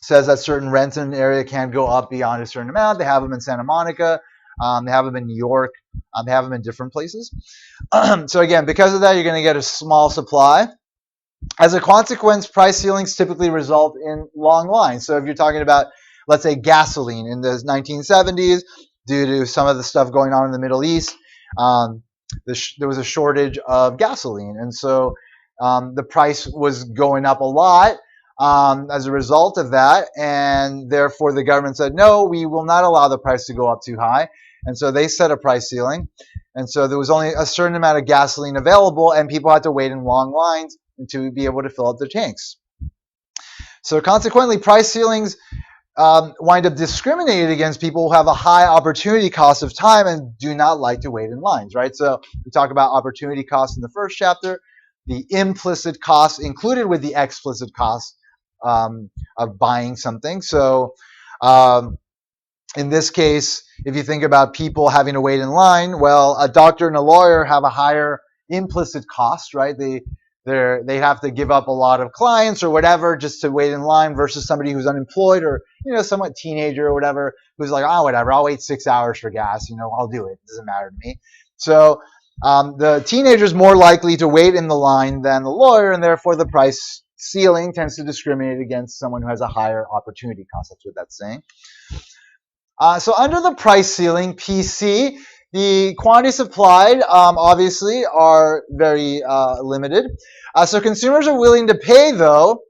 says that certain rents in an area can't go up beyond a certain amount. They have them in Santa Monica. They have them in New York. They have them in different places. So again, because of that, you're going to get a small supply. As a consequence, price ceilings typically result in long lines. So if you're talking about, let's say, gasoline in the 1970s, due to some of the stuff going on in the Middle East, there was a shortage of gasoline. And so the price was going up a lot as a result of that. And therefore, the government said, no, we will not allow the price to go up too high. And so they set a price ceiling. And so there was only a certain amount of gasoline available, and people had to wait in long lines to be able to fill up their tanks. So consequently, price ceilings wind up discriminated against people who have a high opportunity cost of time and do not like to wait in lines, right? So we talk about opportunity cost in the first chapter, the implicit cost included with the explicit cost of buying something. So in this case, if you think about people having to wait in line, well, a doctor and a lawyer have a higher implicit cost, right? They have to give up a lot of clients or whatever just to wait in line, versus somebody who's unemployed or, somewhat teenager or whatever, who's like, oh, whatever, I'll wait 6 hours for gas, I'll do it. It doesn't matter to me. So the teenager is more likely to wait in the line than the lawyer, and therefore the price ceiling tends to discriminate against someone who has a higher opportunity cost. That's what that's saying. So under the price ceiling, PC, The quantity supplied, obviously, are very limited. So consumers are willing to pay, though,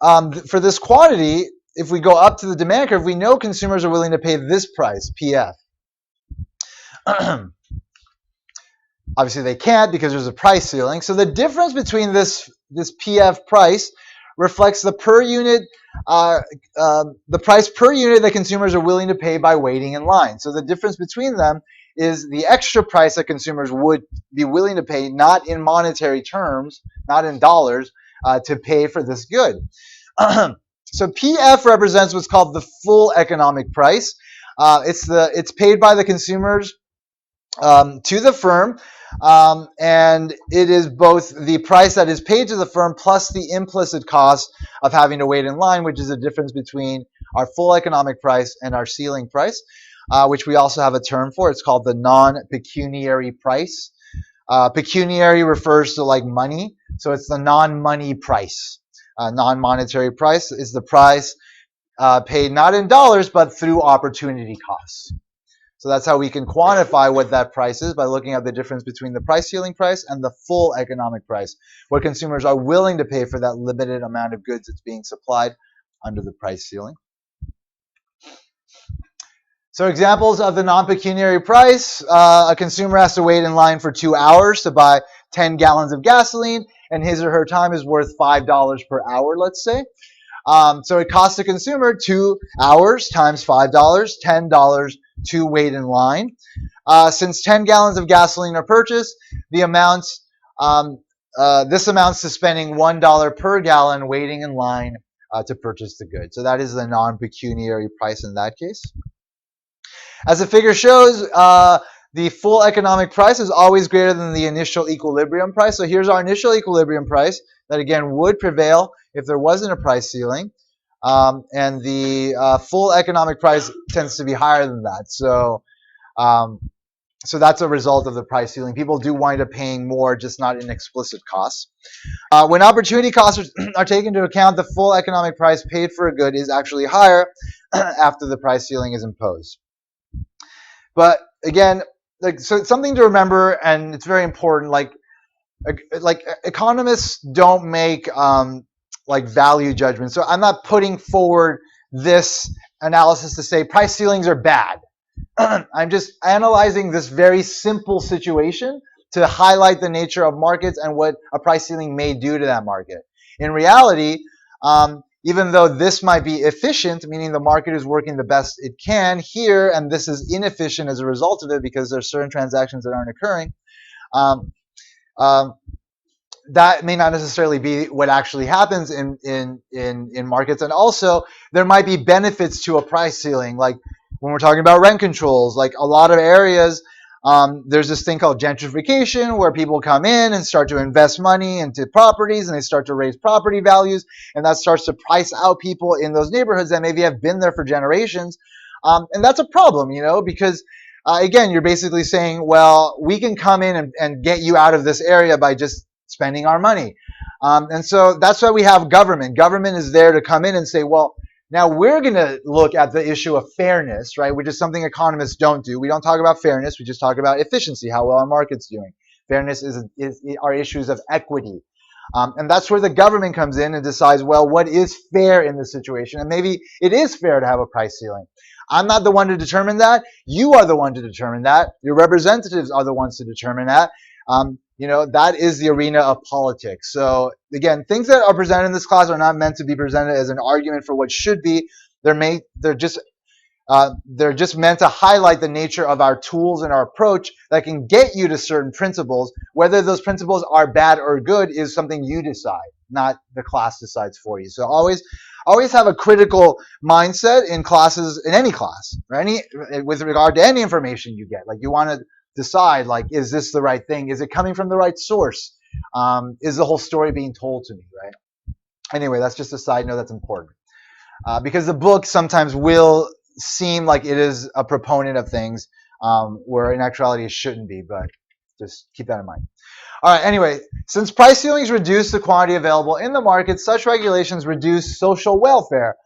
for this quantity. If we go up to the demand curve, we know consumers are willing to pay this price, PF. Obviously, they can't because there's a price ceiling. So the difference between this PF price reflects the per unit, the price per unit that consumers are willing to pay by waiting in line. So the difference between them is the extra price that consumers would be willing to pay, not in monetary terms, not in dollars, to pay for this good. So PF represents what's called the full economic price. It's paid by the consumers to the firm, and it is both the price that is paid to the firm plus the implicit cost of having to wait in line, which is the difference between our full economic price and our ceiling price, which we also have a term for. It's called the non-pecuniary price. Pecuniary refers to like money, so it's the non-money price. Non-monetary price is the price paid not in dollars but through opportunity costs. So that's how we can quantify what that price is, by looking at the difference between the price ceiling price and the full economic price, what consumers are willing to pay for that limited amount of goods that's being supplied under the price ceiling. So examples of the non-pecuniary price: a consumer has to wait in line for 2 hours to buy 10 gallons of gasoline, and his or her time is worth $5 per hour, let's say. So it costs the consumer 2 hours times $5, $10 to wait in line. Since 10 gallons of gasoline are purchased, this amounts to spending $1 per gallon waiting in line to purchase the good. So that is the non-pecuniary price in that case. As the figure shows, the full economic price is always greater than the initial equilibrium price. So here's our initial equilibrium price that, again, would prevail if there wasn't a price ceiling. And the full economic price tends to be higher than that. So that's a result of the price ceiling. People do wind up paying more, just not in explicit costs. When opportunity costs are taken into account, the full economic price paid for a good is actually higher after the price ceiling is imposed. But again, so it's something to remember, and it's very important. Like economists don't make value judgments. So I'm not putting forward this analysis to say price ceilings are bad. I'm just analyzing this very simple situation to highlight the nature of markets and what a price ceiling may do to that market. In reality, even though this might be efficient, meaning the market is working the best it can here, and this is inefficient as a result of it because there's certain transactions that aren't occurring, that may not necessarily be what actually happens in markets. And also, there might be benefits to a price ceiling, like when we're talking about rent controls. Like a lot of areas, there's this thing called gentrification, where people come in and start to invest money into properties, and they start to raise property values, and that starts to price out people in those neighborhoods that maybe have been there for generations. And that's a problem, because again, you're basically saying, well, we can come in and get you out of this area by just spending our money. And so that's why we have government. Government is there to come in and say, well, now we're going to look at the issue of fairness, right, which is something economists don't do. We don't talk about fairness. We just talk about efficiency, how well our market's doing. Fairness are issues of equity. And that's where the government comes in and decides, well, what is fair in this situation? And maybe it is fair to have a price ceiling. I'm not the one to determine that. You are the one to determine that. Your representatives are the ones to determine that. That is the arena of politics. So again, things that are presented in this class are not meant to be presented as an argument for what should be. They're just meant to highlight the nature of our tools and our approach that can get you to certain principles. Whether those principles are bad or good is something you decide, not the class decides for you. So always have a critical mindset in classes, in any class, or with regard to any information you get. Like, you want to decide, like, is this the right thing? Is it coming from the right source? Is the whole story being told to me, right? Anyway, that's just a side note that's important. Because the book sometimes will seem like it is a proponent of things where in actuality it shouldn't be, but just keep that in mind. All right, anyway, since price ceilings reduce the quantity available in the market, such regulations reduce social welfare,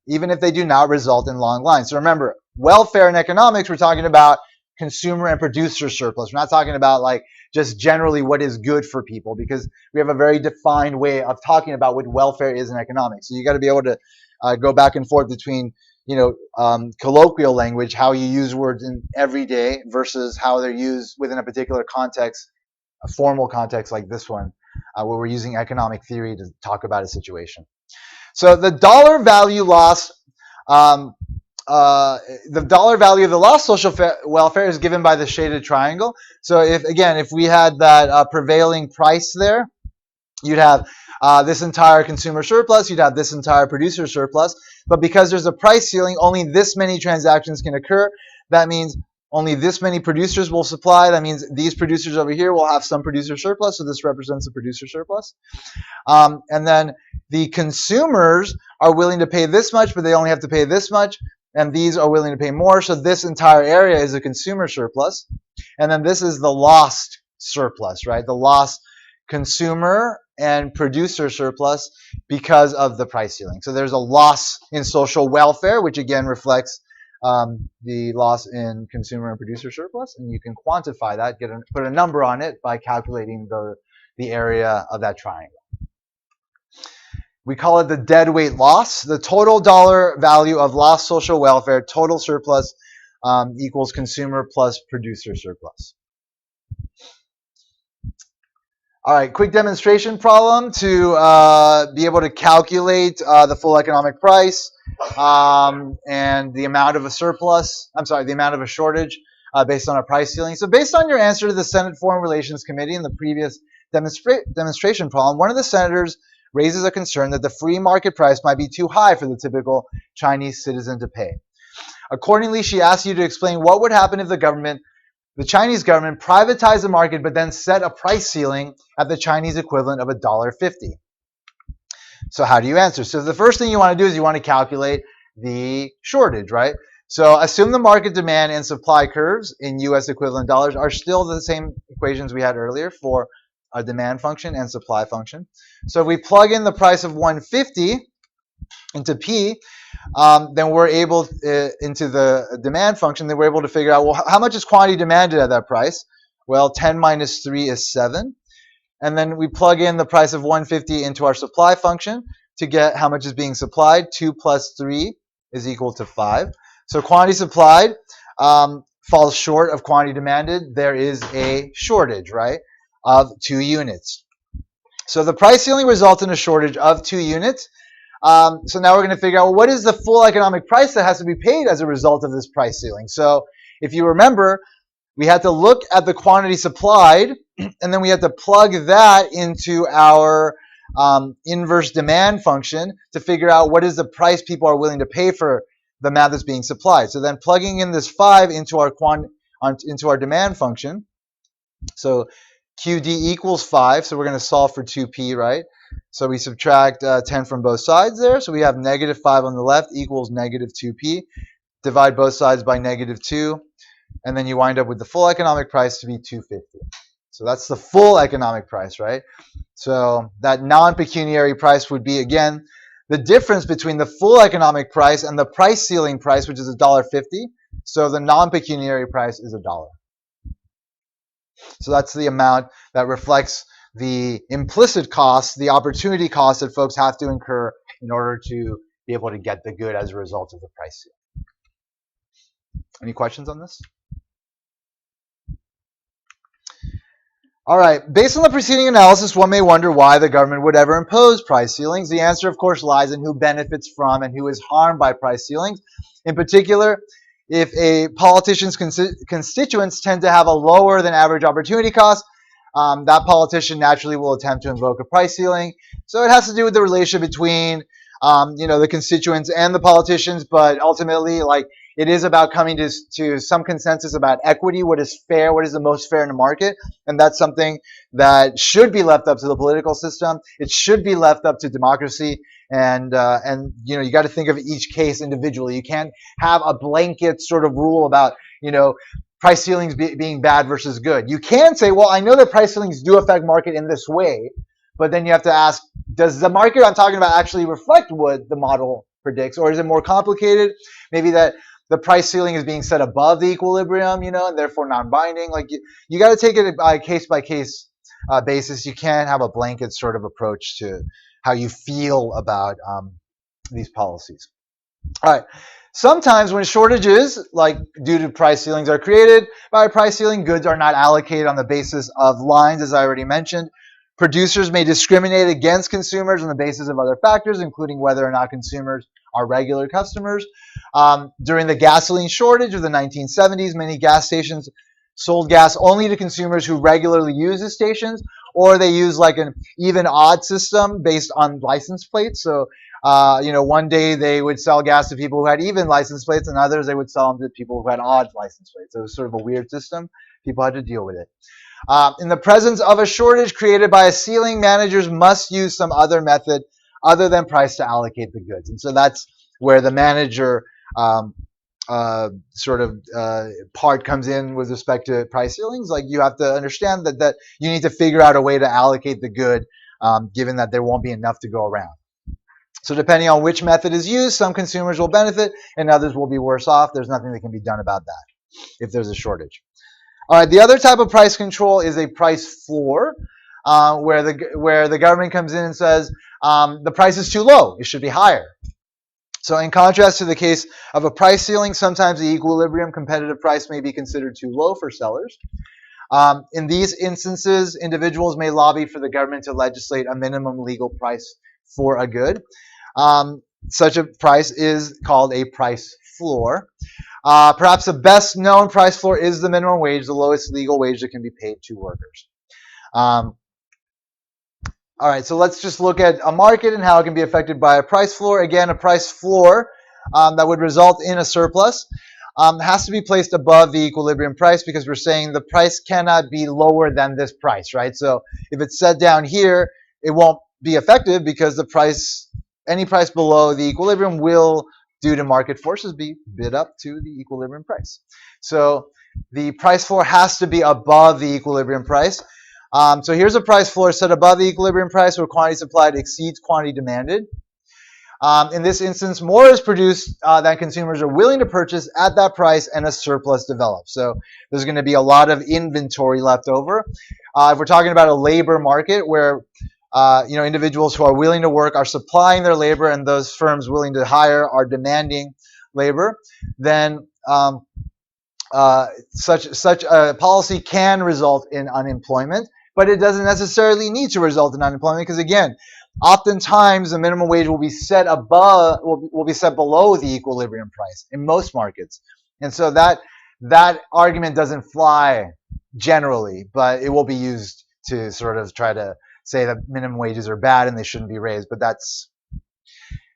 even if they do not result in long lines. So remember, welfare in economics, we're talking about consumer and producer surplus. We're not talking about like just generally what is good for people, because we have a very defined way of talking about what welfare is in economics. So you got to be able to go back and forth between colloquial language, how you use words in everyday versus how they're used within a particular context, a formal context like this one, where we're using economic theory to talk about a situation. So the dollar value loss, the dollar value of the lost social welfare is given by the shaded triangle. So if we had that prevailing price there, you'd have this entire consumer surplus, you'd have this entire producer surplus. But because there's a price ceiling, only this many transactions can occur. That means only this many producers will supply. That means these producers over here will have some producer surplus, so this represents a producer surplus. And then the consumers are willing to pay this much, but they only have to pay this much. And these are willing to pay more, so this entire area is a consumer surplus. And then this is the lost surplus, right? The lost consumer and producer surplus because of the price ceiling. So there's a loss in social welfare, which again reflects the loss in consumer and producer surplus, and you can quantify that, put a number on it by calculating the area of that triangle. We call it the deadweight loss. The total dollar value of lost social welfare, total surplus, equals consumer plus producer surplus. All right, quick demonstration problem to be able to calculate the full economic price and the amount of a surplus, the amount of a shortage based on a price ceiling. So based on your answer to the Senate Foreign Relations Committee in the previous demonstration problem, one of the senators raises a concern that the free market price might be too high for the typical Chinese citizen to pay. Accordingly, she asks you to explain what would happen if the Chinese government privatized the market but then set a price ceiling at the Chinese equivalent of $1.50. So how do you answer? So the first thing you want to do is you want to calculate the shortage, right? So assume the market demand and supply curves in US equivalent dollars are still the same equations we had earlier for a demand function and supply function. So if we plug in the price of 150 into P, then we're able into the demand function, then we're able to figure out, well, how much is quantity demanded at that price? Well, 10 minus 3 is 7. And then we plug in the price of 150 into our supply function to get how much is being supplied. 2 plus 3 is equal to 5. So quantity supplied falls short of quantity demanded. There is a shortage, right, of 2 units. So the price ceiling results in a shortage of 2 units. So now we're going to figure out, well, what is the full economic price that has to be paid as a result of this price ceiling? So if you remember, we had to look at the quantity supplied, and then we had to plug that into our inverse demand function to figure out what is the price people are willing to pay for the amount that's being supplied. So then plugging in this 5 into our demand function, so QD equals 5, so we're going to solve for 2P, right? So we subtract 10 from both sides there, so we have negative 5 on the left equals negative 2P. Divide both sides by negative 2, and then you wind up with the full economic price to be 250. So that's the full economic price, right? So that non-pecuniary price would be, again, the difference between the full economic price and the price ceiling price, which is $1.50. So the non-pecuniary price is $1. So that's the amount that reflects the implicit cost, the opportunity cost that folks have to incur in order to be able to get the good as a result of the price ceiling. Any questions on this? All right, based on the preceding analysis, one may wonder why the government would ever impose price ceilings. The answer, of course, lies in who benefits from and who is harmed by price ceilings. In particular, if a politician's constituents tend to have a lower than average opportunity cost, that politician naturally will attempt to invoke a price ceiling. So it has to do with the relationship between the constituents and the politicians, but ultimately, it is about coming to some consensus about equity, what is fair, what is the most fair in the market, and that's something that should be left up to the political system. It should be left up to democracy, and you got to think of each case individually. You can't have a blanket sort of rule about price ceilings being bad versus good. You can say, well, I know that price ceilings do affect market in this way, but then you have to ask, does the market I'm talking about actually reflect what the model predicts, or is it more complicated? Maybe that the price ceiling is being set above the equilibrium, and therefore non-binding. Like you got to take it by case basis. You can't have a blanket sort of approach to how you feel about these policies. All right. Sometimes when shortages, like due to price ceilings, are created by a price ceiling, goods are not allocated on the basis of lines, as I already mentioned. Producers may discriminate against consumers on the basis of other factors, including whether or not consumers are regular customers. During the gasoline shortage of the 1970s, many gas stations sold gas only to consumers who regularly use the stations, or they use like an even odd system based on license plates. So one day they would sell gas to people who had even license plates, and others they would sell them to people who had odd license plates. It was sort of a weird system. People had to deal with it. In the presence of a shortage created by a ceiling, managers must use some other method other than price to allocate the goods. And so that's where the manager part comes in with respect to price ceilings. Like you have to understand that you need to figure out a way to allocate the good, given that there won't be enough to go around. So depending on which method is used, some consumers will benefit and others will be worse off. There's nothing that can be done about that if there's a shortage. All right, the other type of price control is a price floor, where the government comes in and says the price is too low, it should be higher. So in contrast to the case of a price ceiling, sometimes the equilibrium competitive price may be considered too low for sellers. In these instances, individuals may lobby for the government to legislate a minimum legal price for a good. Such a price is called a price floor. Perhaps the best known price floor is the minimum wage, the lowest legal wage that can be paid to workers. All right, so let's just look at a market and how it can be affected by a price floor. Again, a price floor that would result in a surplus has to be placed above the equilibrium price, because we're saying the price cannot be lower than this price, right? So if it's set down here, it won't be effective because any price below the equilibrium will, due to market forces, be bid up to the equilibrium price. So the price floor has to be above the equilibrium price. So here's a price floor set above the equilibrium price where quantity supplied exceeds quantity demanded. In this instance, more is produced than consumers are willing to purchase at that price, and a surplus develops. So there's going to be a lot of inventory left over. If we're talking about a labor market where individuals who are willing to work are supplying their labor, and those firms willing to hire are demanding labor, then such a policy can result in unemployment, but it doesn't necessarily need to result in unemployment, because again, oftentimes the minimum wage will be set below the equilibrium price in most markets, and so that argument doesn't fly generally, but it will be used to sort of try to say that minimum wages are bad and they shouldn't be raised. But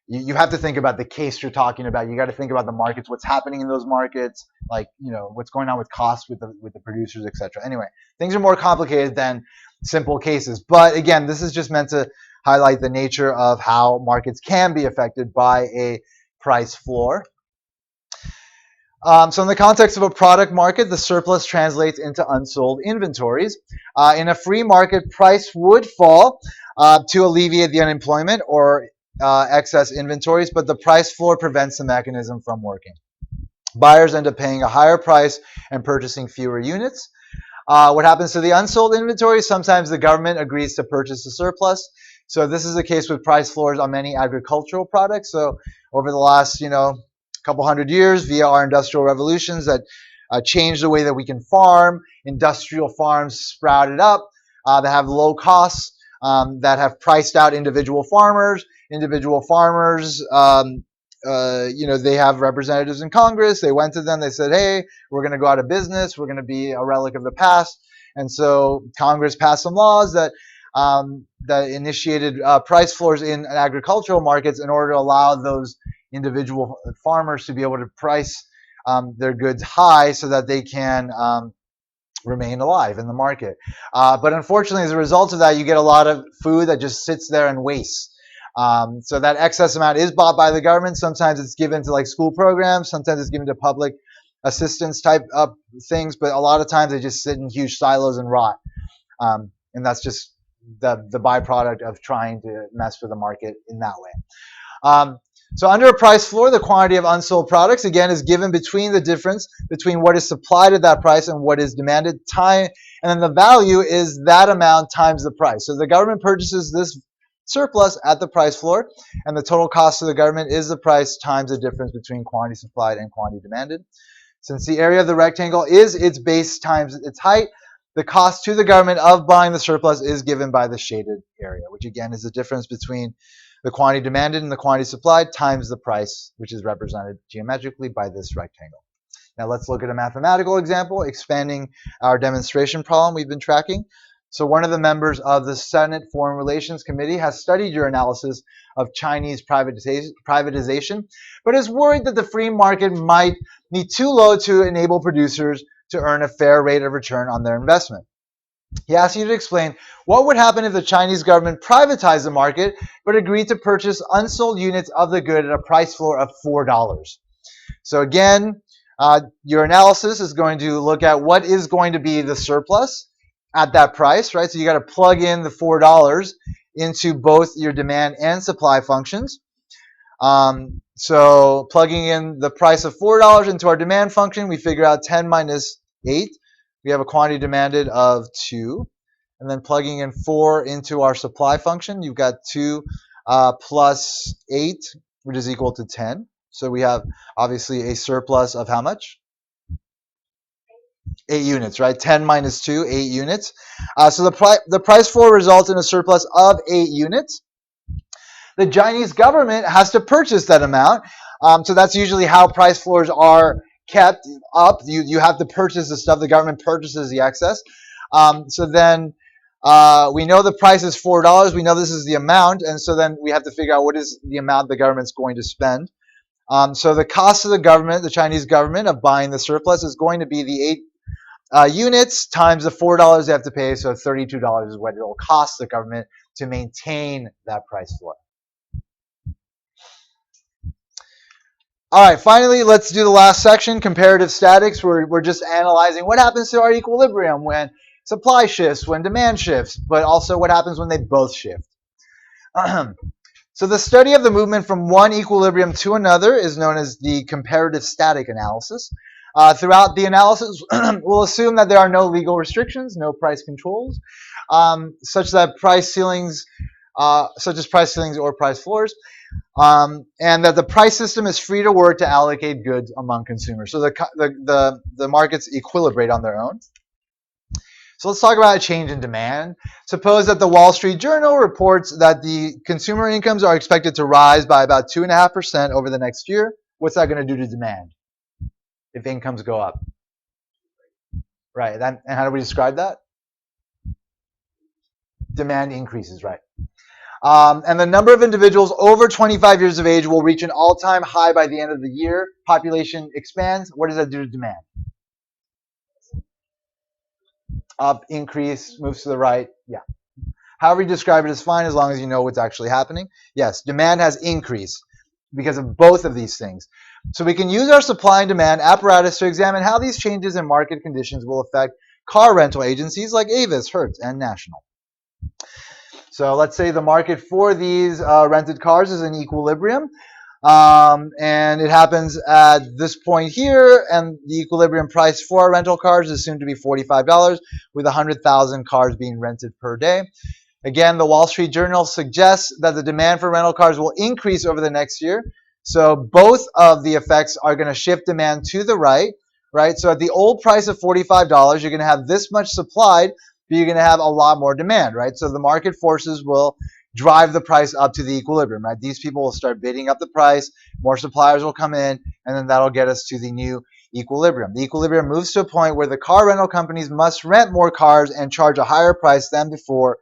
you have to think about the case you're talking about. You got to think about the markets, what's happening in those markets, like what's going on with costs with the producers, etc. Anyway, things are more complicated than simple cases. But again, this is just meant to highlight the nature of how markets can be affected by a price floor. So in the context of a product market, the surplus translates into unsold inventories. In a free market, price would fall to alleviate the unemployment or excess inventories, but the price floor prevents the mechanism from working. Buyers end up paying a higher price and purchasing fewer units. What happens to the unsold inventory? Sometimes the government agrees to purchase the surplus. So this is the case with price floors on many agricultural products. So over the last, couple hundred years, via our industrial revolutions that changed the way that we can farm, industrial farms sprouted up that have low costs, that have priced out individual farmers. Individual farmers, they have representatives in Congress. They went to them. They said, hey, we're going to go out of business. We're going to be a relic of the past. And so Congress passed some laws that initiated price floors in agricultural markets in order to allow those individual farmers to be able to price their goods high so that they can remain alive in the market. But unfortunately, as a result of that, you get a lot of food that just sits there and wastes. So that excess amount is bought by the government. Sometimes it's given to like school programs. Sometimes it's given to public assistance type of things. But a lot of times they just sit in huge silos and rot. And that's just the byproduct of trying to mess with the market in that way. So under a price floor, the quantity of unsold products, again, is given between the difference between what is supplied at that price and what is demanded, time, and then the value is that amount times the price. So the government purchases this surplus at the price floor, and the total cost to the government is the price times the difference between quantity supplied and quantity demanded. Since the area of the rectangle is its base times its height, the cost to the government of buying the surplus is given by the shaded area, which again is the difference between the quantity demanded and the quantity supplied times the price, which is represented geometrically by this rectangle. Now let's look at a mathematical example, expanding our demonstration problem we've been tracking. So one of the members of the Senate Foreign Relations Committee has studied your analysis of Chinese privatization, but is worried that the free market might be too low to enable producers to earn a fair rate of return on their investment. He asks you to explain what would happen if the Chinese government privatized the market but agreed to purchase unsold units of the good at a price floor of $4. So again, your analysis is going to look at what is going to be the surplus at that price, right? So you got to plug in the $4 into both your demand and supply functions. So plugging in the price of $4 into our demand function, we figure out 10 minus 8. We have a quantity demanded of 2. And then plugging in 4 into our supply function, you've got 2 plus 8, which is equal to 10. So we have obviously a surplus of how much? 8 units, right? 10 minus 2, 8 units. So the price floor results in a surplus of 8 units. The Chinese government has to purchase that amount. So that's usually how price floors are kept up. You have to purchase the stuff. The government purchases the excess. So then we know the price is $4. We know this is the amount. And so then we have to figure out what is the amount the government's going to spend. So the cost of the government, the Chinese government, of buying the surplus is going to be the 8 units times the $4 they have to pay. So $32 is what it will cost the government to maintain that price floor. All right, finally, let's do the last section, comparative statics. We're just analyzing what happens to our equilibrium when supply shifts, when demand shifts, but also what happens when they both shift. So the study of the movement from one equilibrium to another is known as the comparative static analysis. Throughout the analysis, we'll assume that there are no legal restrictions, no price controls, such as price ceilings or price floors, and that the price system is free to work to allocate goods among consumers. So the markets equilibrate on their own. So let's talk about a change in demand. Suppose that the Wall Street Journal reports that the consumer incomes are expected to rise by about 2.5% over the next year. What's that going to do to demand if incomes go up? Right, and how do we describe that? Demand increases, right? And the number of individuals over 25 years of age will reach an all-time high by the end of the year. Population expands. What does that do to demand? Up, increase, moves to the right. Yeah. However you describe it is fine as long as you know what's actually happening. Yes, demand has increased because of both of these things. So we can use our supply and demand apparatus to examine how these changes in market conditions will affect car rental agencies like Avis, Hertz, and National. So let's say the market for these rented cars is in equilibrium. And it happens at this point here, and the equilibrium price for our rental cars is assumed to be $45, with 100,000 cars being rented per day. Again, the Wall Street Journal suggests that the demand for rental cars will increase over the next year. So both of the effects are going to shift demand to the right, right? So at the old price of $45, you're going to have this much supplied, but you're going to have a lot more demand, right? So the market forces will drive the price up to the equilibrium, right? These people will start bidding up the price, more suppliers will come in, and then that'll get us to the new equilibrium. The equilibrium moves to a point where the car rental companies must rent more cars and charge a higher price than before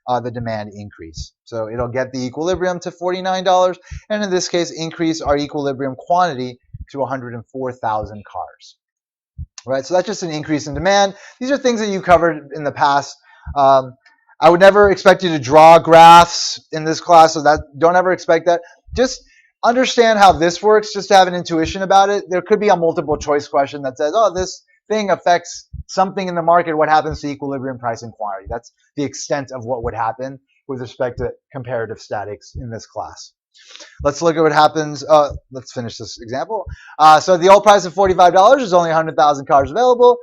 the demand increase. So it'll get the equilibrium to $49, and in this case, increase our equilibrium quantity to 104,000 cars. Right, so that's just an increase in demand. These are things that you covered in the past. I would never expect you to draw graphs in this class, so don't ever expect that. Just understand how this works, just to have an intuition about it. There could be a multiple choice question that says, oh, this thing affects something in the market. What happens to equilibrium, price, and quantity? That's the extent of what would happen with respect to comparative statics in this class. Let's look at what happens. Let's finish this example. So the old price of $45 is only 100,000 cars available.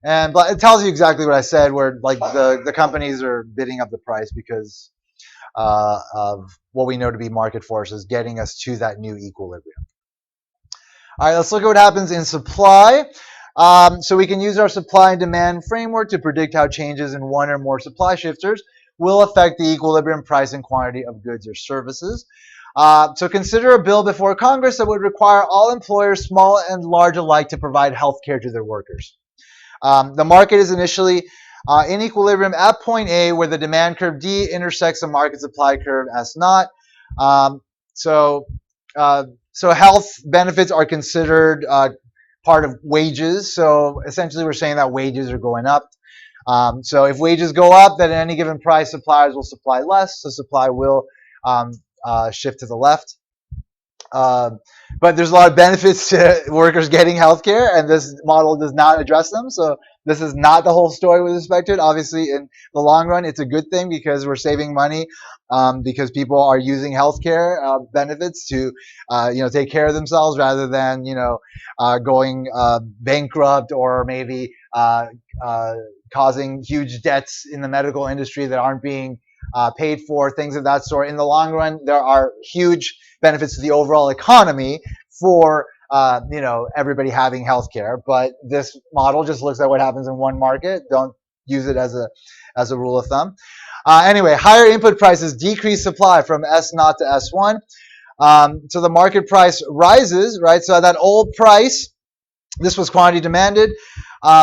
And but it tells you exactly what I said, where like the companies are bidding up the price because of what we know to be market forces getting us to that new equilibrium. All right, let's look at what happens in supply. So we can use our supply and demand framework to predict how changes in one or more supply shifters will affect the equilibrium price and quantity of goods or services. So consider a bill before Congress that would require all employers, small and large alike, to provide health care to their workers. The market is initially in equilibrium at point A, where the demand curve D intersects the market supply curve S naught. So health benefits are considered part of wages. So essentially, we're saying that wages are going up. So if wages go up, then at any given price, suppliers will supply less. So supply will shift to the left. But there's a lot of benefits to workers getting healthcare, and this model does not address them. So this is not the whole story with respect to it. Obviously, in the long run, it's a good thing because we're saving money because people are using healthcare benefits to take care of themselves rather than going bankrupt or maybe causing huge debts in the medical industry that aren't being paid for, things of that sort. In the long run, there are huge benefits to the overall economy for everybody having healthcare. But this model just looks at what happens in one market. Don't use it as a rule of thumb. Anyway, higher input prices decrease supply from S0 to S1. So the market price rises, right? So at that old price, this was quantity demanded.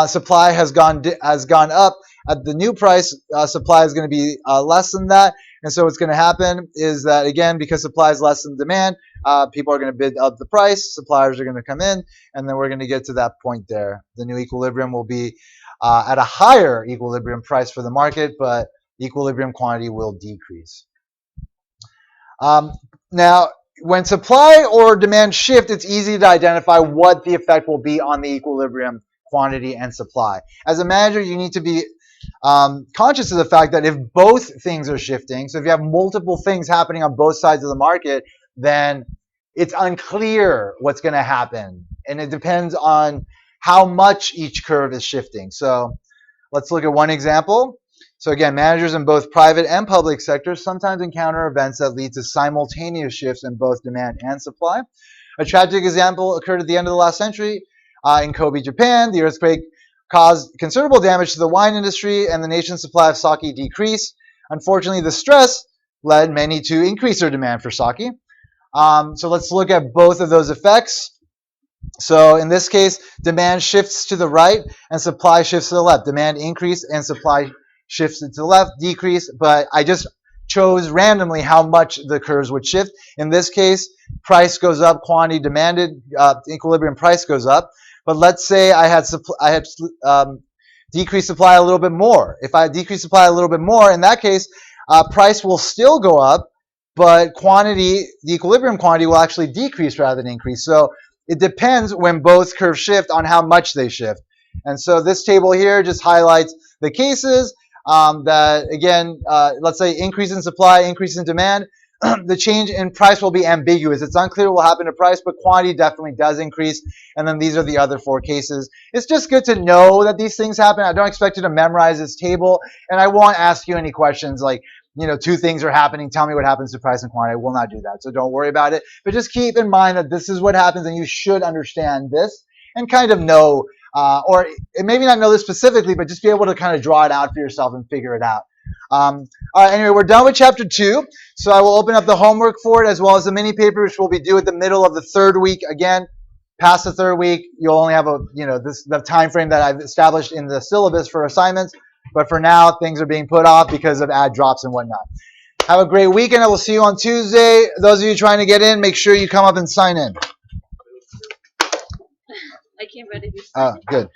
Supply has gone up. At the new price, supply is going to be less than that. And so what's going to happen is that, again, because supply is less than demand, people are going to bid up the price, suppliers are going to come in, and then we're going to get to that point there. The new equilibrium will be at a higher equilibrium price for the market, but equilibrium quantity will decrease. Now, when supply or demand shift, it's easy to identify what the effect will be on the equilibrium quantity and supply. As a manager, you need to be conscious of the fact that if both things are shifting, so if you have multiple things happening on both sides of the market, then it's unclear what's going to happen. And it depends on how much each curve is shifting. So let's look at one example. So again, managers in both private and public sectors sometimes encounter events that lead to simultaneous shifts in both demand and supply. A tragic example occurred at the end of the last century in Kobe, Japan. The earthquake caused considerable damage to the wine industry, and the nation's supply of sake decreased. Unfortunately, the stress led many to increase their demand for sake. So let's look at both of those effects. So in this case, demand shifts to the right and supply shifts to the left. Demand increased and supply shifts to the left, decrease, but I just chose randomly how much the curves would shift. In this case, price goes up, quantity demanded, equilibrium price goes up. But let's say I had decreased supply a little bit more. If I decrease supply a little bit more, in that case, price will still go up, but quantity, the equilibrium quantity, will actually decrease rather than increase. So it depends when both curves shift on how much they shift. And so this table here just highlights the cases that, again, let's say increase in supply, increase in demand. The change in price will be ambiguous. It's unclear what will happen to price, but quantity definitely does increase. And then these are the other four cases. It's just good to know that these things happen. I don't expect you to memorize this table, and I won't ask you any questions like, two things are happening. Tell me what happens to price and quantity. I will not do that, so don't worry about it. But just keep in mind that this is what happens, and you should understand this and kind of know, or maybe not know this specifically, but just be able to kind of draw it out for yourself and figure it out. All right, anyway, we're done with chapter 2, so I will open up the homework for it as well as the mini paper, which will be due at the middle of the third week. Again, past the third week, you'll only have the time frame that I've established in the syllabus for assignments, but for now, things are being put off because of ad drops and whatnot. Have a great weekend. I will see you on Tuesday. Those of you trying to get in, make sure you come up and sign in. I came ready to sign. Good.